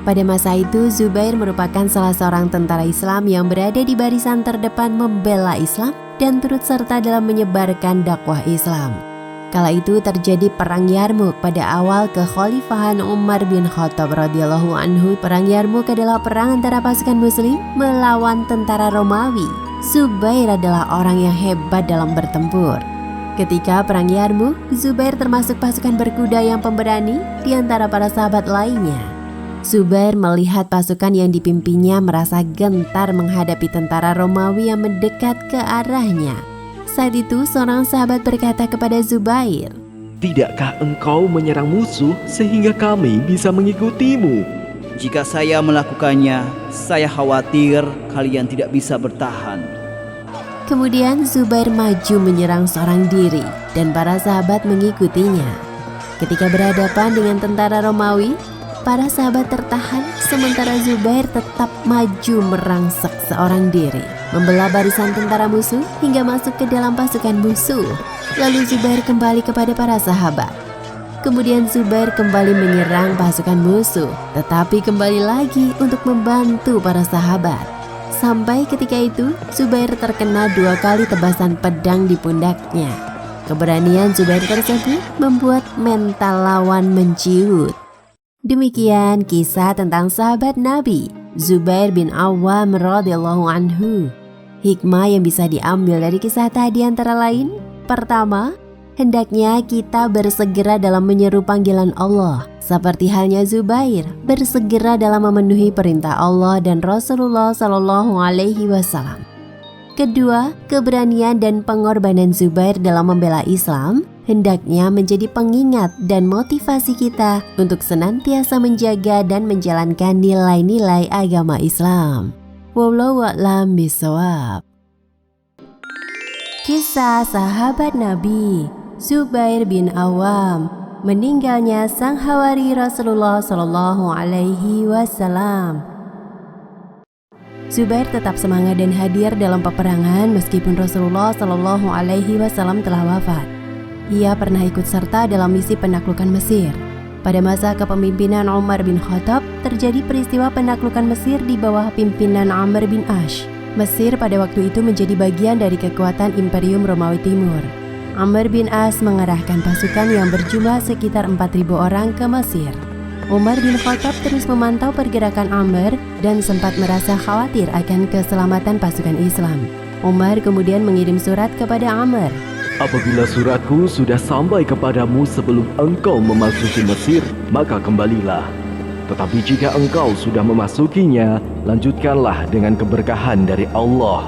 Pada masa itu, Zubair merupakan salah seorang tentara Islam yang berada di barisan terdepan membela Islam dan turut serta dalam menyebarkan dakwah Islam. Kala itu terjadi Perang Yarmuk pada awal kekhalifahan Umar bin Khattab radhiyallahu anhu. Perang Yarmuk adalah perang antara pasukan Muslim melawan tentara Romawi. Zubair adalah orang yang hebat dalam bertempur. Ketika Perang Yarmuk, Zubair termasuk pasukan berkuda yang pemberani di antara para sahabat lainnya. Zubair melihat pasukan yang dipimpinnya merasa gentar menghadapi tentara Romawi yang mendekat ke arahnya. Saat itu seorang sahabat berkata kepada Zubair, Tidakkah engkau menyerang musuh sehingga kami bisa mengikutimu? Jika saya melakukannya, saya khawatir kalian tidak bisa bertahan. Kemudian Zubair maju menyerang seorang diri dan para sahabat mengikutinya. Ketika berhadapan dengan tentara Romawi, para sahabat tertahan sementara Zubair tetap maju merangsek seorang diri, membelah barisan tentara musuh hingga masuk ke dalam pasukan musuh. Lalu Zubair kembali kepada para sahabat. Kemudian Zubair kembali menyerang pasukan musuh, tetapi kembali lagi untuk membantu para sahabat. Sampai ketika itu, Zubair terkena 2 kali tebasan pedang di pundaknya. Keberanian Zubair tersebut membuat mental lawan menciut. Demikian kisah tentang sahabat Nabi Zubair bin Awam radhiyallahu anhu. Hikmah yang bisa diambil dari kisah tadi antara lain, pertama, hendaknya kita bersegera dalam menyeru panggilan Allah, seperti halnya Zubair bersegera dalam memenuhi perintah Allah dan Rasulullah Shallallahu Alaihi Wasallam. Kedua, keberanian dan pengorbanan Zubair dalam membela Islam hendaknya menjadi pengingat dan motivasi kita untuk senantiasa menjaga dan menjalankan nilai-nilai agama Islam. Wallahu a'lam bishawab. Kisah sahabat Nabi Zubair bin Awam, meninggalnya sang hawari Rasulullah Shallallahu Alaihi Wasallam. Zubair tetap semangat dan hadir dalam peperangan meskipun Rasulullah Shallallahu Alaihi Wasallam telah wafat. Ia pernah ikut serta dalam misi penaklukan Mesir. Pada masa kepemimpinan Umar bin Khattab, terjadi peristiwa penaklukan Mesir di bawah pimpinan Amr bin Ash. Mesir pada waktu itu menjadi bagian dari kekuatan Imperium Romawi Timur. Amr bin Ash mengerahkan pasukan yang berjumlah sekitar 4.000 orang ke Mesir. Umar bin Khattab terus memantau pergerakan Amr dan sempat merasa khawatir akan keselamatan pasukan Islam. Umar kemudian mengirim surat kepada Amr. Apabila suratku sudah sampai kepadamu sebelum engkau memasuki Mesir, maka kembalilah. Tetapi jika engkau sudah memasukinya, lanjutkanlah dengan keberkahan dari Allah.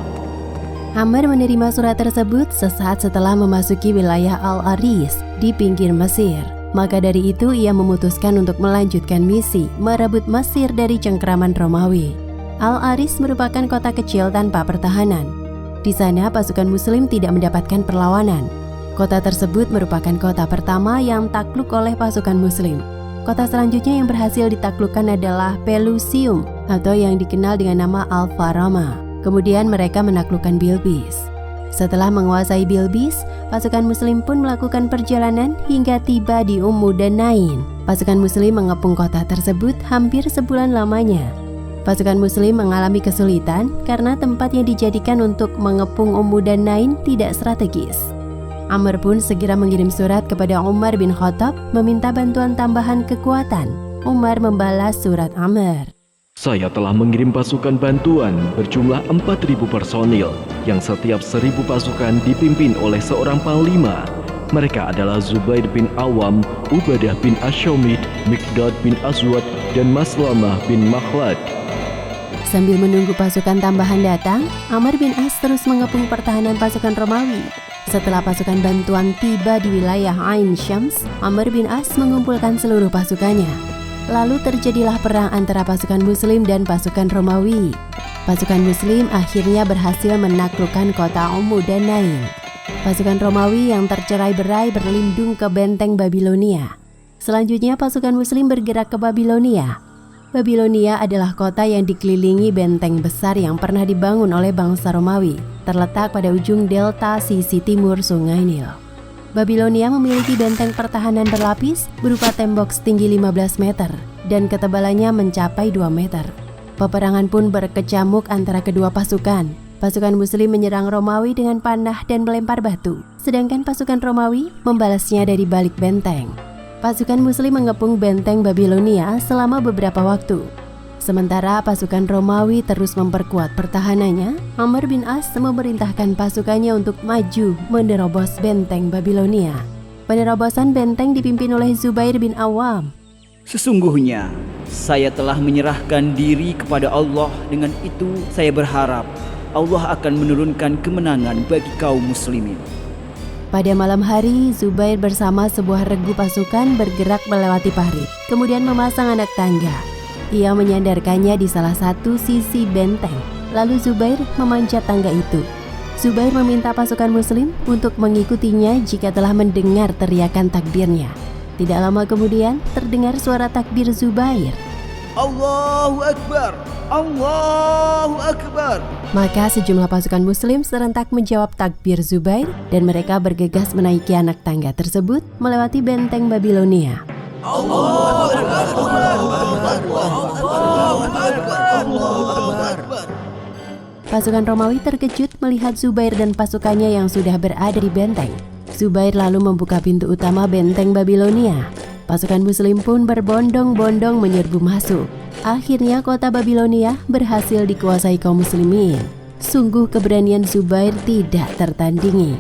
Amr menerima surat tersebut sesaat setelah memasuki wilayah Al-Aris di pinggir Mesir. Maka dari itu ia memutuskan untuk melanjutkan misi merebut Mesir dari cengkeraman Romawi. Al-Aris merupakan kota kecil tanpa pertahanan. Di sana pasukan Muslim tidak mendapatkan perlawanan. Kota tersebut merupakan kota pertama yang takluk oleh pasukan Muslim. Kota selanjutnya yang berhasil ditaklukkan adalah Pelusium atau yang dikenal dengan nama Al-Farama. Kemudian mereka menaklukkan Bilbis. Setelah menguasai Bilbis, pasukan Muslim pun melakukan perjalanan hingga tiba di Danain. Pasukan Muslim mengepung kota tersebut hampir sebulan lamanya. Pasukan Muslim mengalami kesulitan karena tempat yang dijadikan untuk mengepung Danain tidak strategis. Amr pun segera mengirim surat kepada Umar bin Khattab meminta bantuan tambahan kekuatan. Umar membalas surat Amr. Saya telah mengirim pasukan bantuan berjumlah 4.000 personil yang setiap 1.000 pasukan dipimpin oleh seorang panglima. Mereka adalah Zubair bin Awam, Ubadah bin Asyomid, Mikdad bin Aswad, dan Maslamah bin Makhlad. Sambil menunggu pasukan tambahan datang, Amr bin As terus mengepung pertahanan pasukan Romawi. Setelah pasukan bantuan tiba di wilayah Ain Syams, Amr bin As mengumpulkan seluruh pasukannya. Lalu terjadilah perang antara pasukan Muslim dan pasukan Romawi. Pasukan Muslim akhirnya berhasil menaklukkan kota Danain. Pasukan Romawi yang tercerai-berai berlindung ke benteng Babilonia. Selanjutnya pasukan Muslim bergerak ke Babilonia. Babilonia adalah kota yang dikelilingi benteng besar yang pernah dibangun oleh bangsa Romawi, terletak pada ujung delta sisi timur Sungai Nil. Babilonia memiliki benteng pertahanan berlapis berupa tembok setinggi 15 meter dan ketebalannya mencapai 2 meter. Peperangan pun berkecamuk antara kedua pasukan. Pasukan Muslim menyerang Romawi dengan panah dan melempar batu, sedangkan pasukan Romawi membalasnya dari balik benteng. Pasukan Muslim mengepung benteng Babilonia selama beberapa waktu. Sementara pasukan Romawi terus memperkuat pertahanannya, Amr bin As memerintahkan pasukannya untuk maju menerobos benteng Babilonia. Penerobosan benteng dipimpin oleh Zubair bin Awam. Sesungguhnya saya telah menyerahkan diri kepada Allah. Dengan itu saya berharap Allah akan menurunkan kemenangan bagi kaum muslimin. Pada malam hari, Zubair bersama sebuah regu pasukan bergerak melewati parit, kemudian memasang anak tangga. Ia menyandarkannya di salah satu sisi benteng, lalu Zubair memanjat tangga itu. Zubair meminta pasukan Muslim untuk mengikutinya jika telah mendengar teriakan takbirnya. Tidak lama kemudian, terdengar suara takbir Zubair. Allahu Akbar! Allahu Akbar! Maka sejumlah pasukan Muslim serentak menjawab takbir Zubair dan mereka bergegas menaiki anak tangga tersebut melewati benteng Babilonia. Allahu Akbar! Allahu Akbar! Pasukan Romawi terkejut melihat Zubair dan pasukannya yang sudah berada di benteng. Zubair lalu membuka pintu utama benteng Babilonia. Pasukan Muslim pun berbondong-bondong menyerbu masuk. Akhirnya kota Babilonia berhasil dikuasai kaum muslimin. Sungguh keberanian Zubair tidak tertandingi.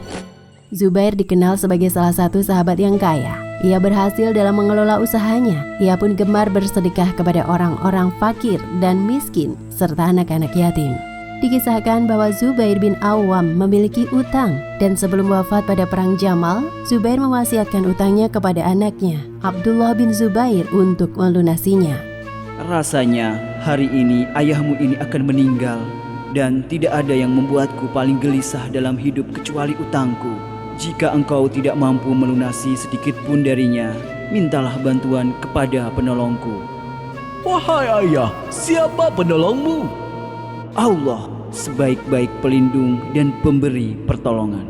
Zubair dikenal sebagai salah satu sahabat yang kaya. Ia berhasil dalam mengelola usahanya. Ia pun gemar bersedekah kepada orang-orang fakir dan miskin serta anak-anak yatim. Dikisahkan bahwa Zubair bin Awam memiliki utang dan sebelum wafat pada perang Jamal, Zubair mewasiatkan utangnya kepada anaknya, Abdullah bin Zubair untuk melunasinya. Rasanya hari ini ayahmu ini akan meninggal dan tidak ada yang membuatku paling gelisah dalam hidup kecuali utangku. Jika engkau tidak mampu melunasi sedikit pun darinya, mintalah bantuan kepada penolongku. Wahai ayah, siapa penolongmu? Allah, sebaik-baik pelindung dan pemberi pertolongan.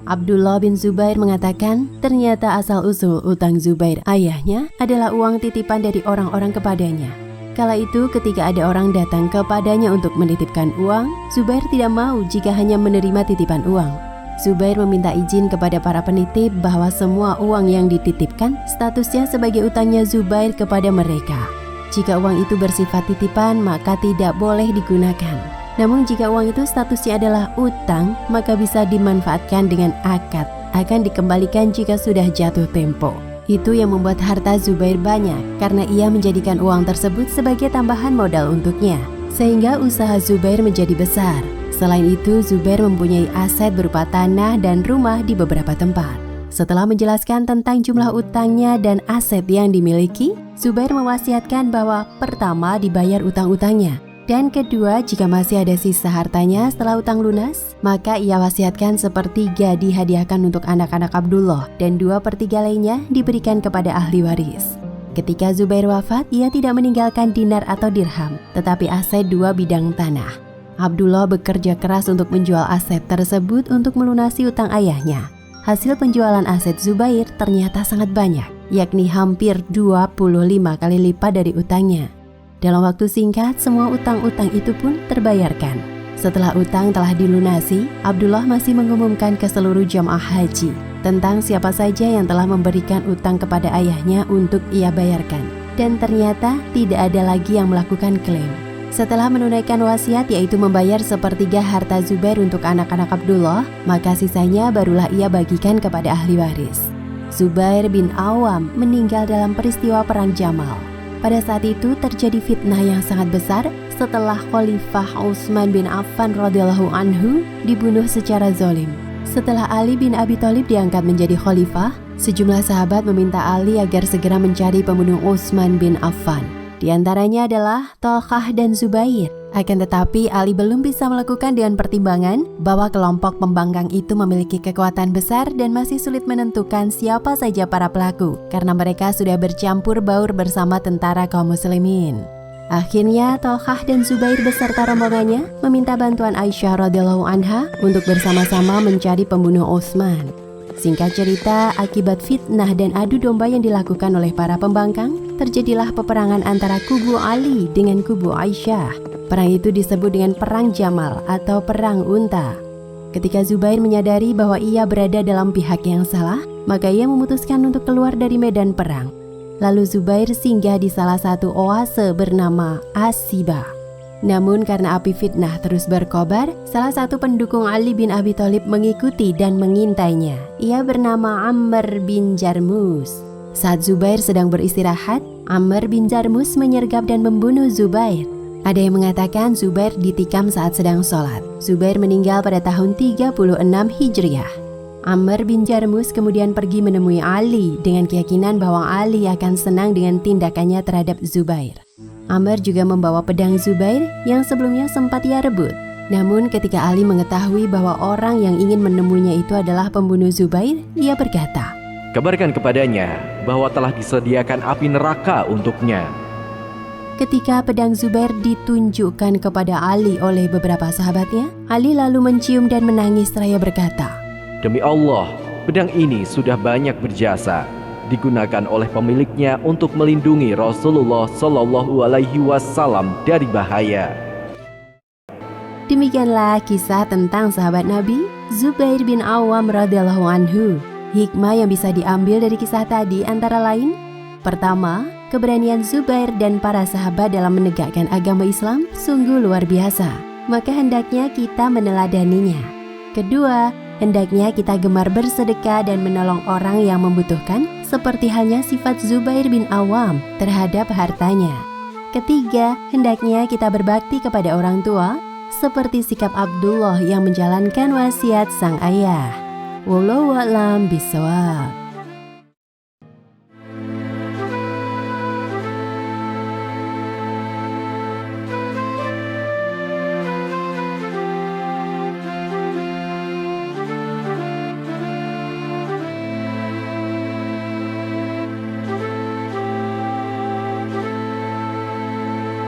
Abdullah bin Zubair mengatakan ternyata asal-usul utang Zubair ayahnya adalah uang titipan dari orang-orang kepadanya. Kala itu ketika ada orang datang kepadanya untuk menitipkan uang, Zubair tidak mau jika hanya menerima titipan uang. Zubair meminta izin kepada para penitip bahwa semua uang yang dititipkan statusnya sebagai utangnya Zubair kepada mereka. Jika uang itu bersifat titipan, maka tidak boleh digunakan. Namun jika uang itu statusnya adalah utang, maka bisa dimanfaatkan dengan akad, akan dikembalikan jika sudah jatuh tempo. Itu yang membuat harta Zubair banyak, karena ia menjadikan uang tersebut sebagai tambahan modal untuknya, sehingga usaha Zubair menjadi besar. Selain itu, Zubair mempunyai aset berupa tanah dan rumah di beberapa tempat. Setelah menjelaskan tentang jumlah utangnya dan aset yang dimiliki, Zubair mewasiatkan bahwa pertama dibayar utang-utangnya, dan kedua jika masih ada sisa hartanya setelah utang lunas, maka ia wasiatkan 1/3 dihadiahkan untuk anak-anak Abdullah dan 2/3 lainnya diberikan kepada ahli waris. Ketika Zubair wafat, ia tidak meninggalkan dinar atau dirham, tetapi aset 2 bidang tanah. Abdullah bekerja keras untuk menjual aset tersebut untuk melunasi utang ayahnya. Hasil penjualan aset Zubair ternyata sangat banyak, yakni hampir 25 kali lipat dari utangnya. Dalam waktu singkat, semua utang-utang itu pun terbayarkan. Setelah utang telah dilunasi, Abdullah masih mengumumkan ke seluruh jamaah haji tentang siapa saja yang telah memberikan utang kepada ayahnya untuk ia bayarkan. Dan ternyata tidak ada lagi yang melakukan klaim. Setelah menunaikan wasiat, yaitu membayar 1/3 harta Zubair untuk anak-anak Abdullah, maka sisanya barulah ia bagikan kepada ahli waris. Zubair bin Awam meninggal dalam peristiwa Perang Jamal. Pada saat itu terjadi fitnah yang sangat besar setelah Khalifah Utsman bin Affan radhiyallahu anhu dibunuh secara zalim. Setelah Ali bin Abi Thalib diangkat menjadi khalifah, sejumlah sahabat meminta Ali agar segera mencari pembunuh Utsman bin Affan. Di antaranya adalah Thalqah dan Zubair. Akan tetapi Ali belum bisa melakukan dengan pertimbangan bahwa kelompok pembangkang itu memiliki kekuatan besar dan masih sulit menentukan siapa saja para pelaku karena mereka sudah bercampur baur bersama tentara kaum muslimin. Akhirnya Thalqah dan Zubair beserta rombongannya meminta bantuan Aisyah radhiyallahu anha untuk bersama-sama mencari pembunuh Utsman. Singkat cerita, akibat fitnah dan adu domba yang dilakukan oleh para pembangkang, terjadilah peperangan antara kubu Ali dengan kubu Aisyah. Perang itu disebut dengan Perang Jamal atau Perang Unta. Ketika Zubair menyadari bahwa ia berada dalam pihak yang salah, maka ia memutuskan untuk keluar dari medan perang. Lalu Zubair singgah di salah satu oase bernama As-Siba. Namun karena api fitnah terus berkobar, salah satu pendukung Ali bin Abi Thalib mengikuti dan mengintainya. Ia bernama Ammar bin Jarmus. Saat Zubair sedang beristirahat, Ammar bin Jarmus menyergap dan membunuh Zubair. Ada yang mengatakan Zubair ditikam saat sedang sholat. Zubair meninggal pada tahun 36 Hijriah. Ammar bin Jarmus kemudian pergi menemui Ali dengan keyakinan bahwa Ali akan senang dengan tindakannya terhadap Zubair. Ammar juga membawa pedang Zubair yang sebelumnya sempat ia rebut. Namun ketika Ali mengetahui bahwa orang yang ingin menemuinya itu adalah pembunuh Zubair, ia berkata, "Kabarkan kepadanya bahwa telah disediakan api neraka untuknya." Ketika pedang Zubair ditunjukkan kepada Ali oleh beberapa sahabatnya, Ali lalu mencium dan menangis seraya berkata, "Demi Allah, pedang ini sudah banyak berjasa, digunakan oleh pemiliknya untuk melindungi Rasulullah Shallallahu Alaihi Wasallam dari bahaya." Demikianlah kisah tentang sahabat Nabi Zubair bin Awam radhiyallahu anhu. Hikmah yang bisa diambil dari kisah tadi antara lain: pertama, keberanian Zubair dan para sahabat dalam menegakkan agama Islam sungguh luar biasa, maka hendaknya kita meneladaninya. Kedua, hendaknya kita gemar bersedekah dan menolong orang yang membutuhkan, seperti halnya sifat Zubair bin Awam terhadap hartanya. Ketiga, hendaknya kita berbakti kepada orang tua, seperti sikap Abdullah yang menjalankan wasiat sang ayah. Wallahu a'lam bishawab.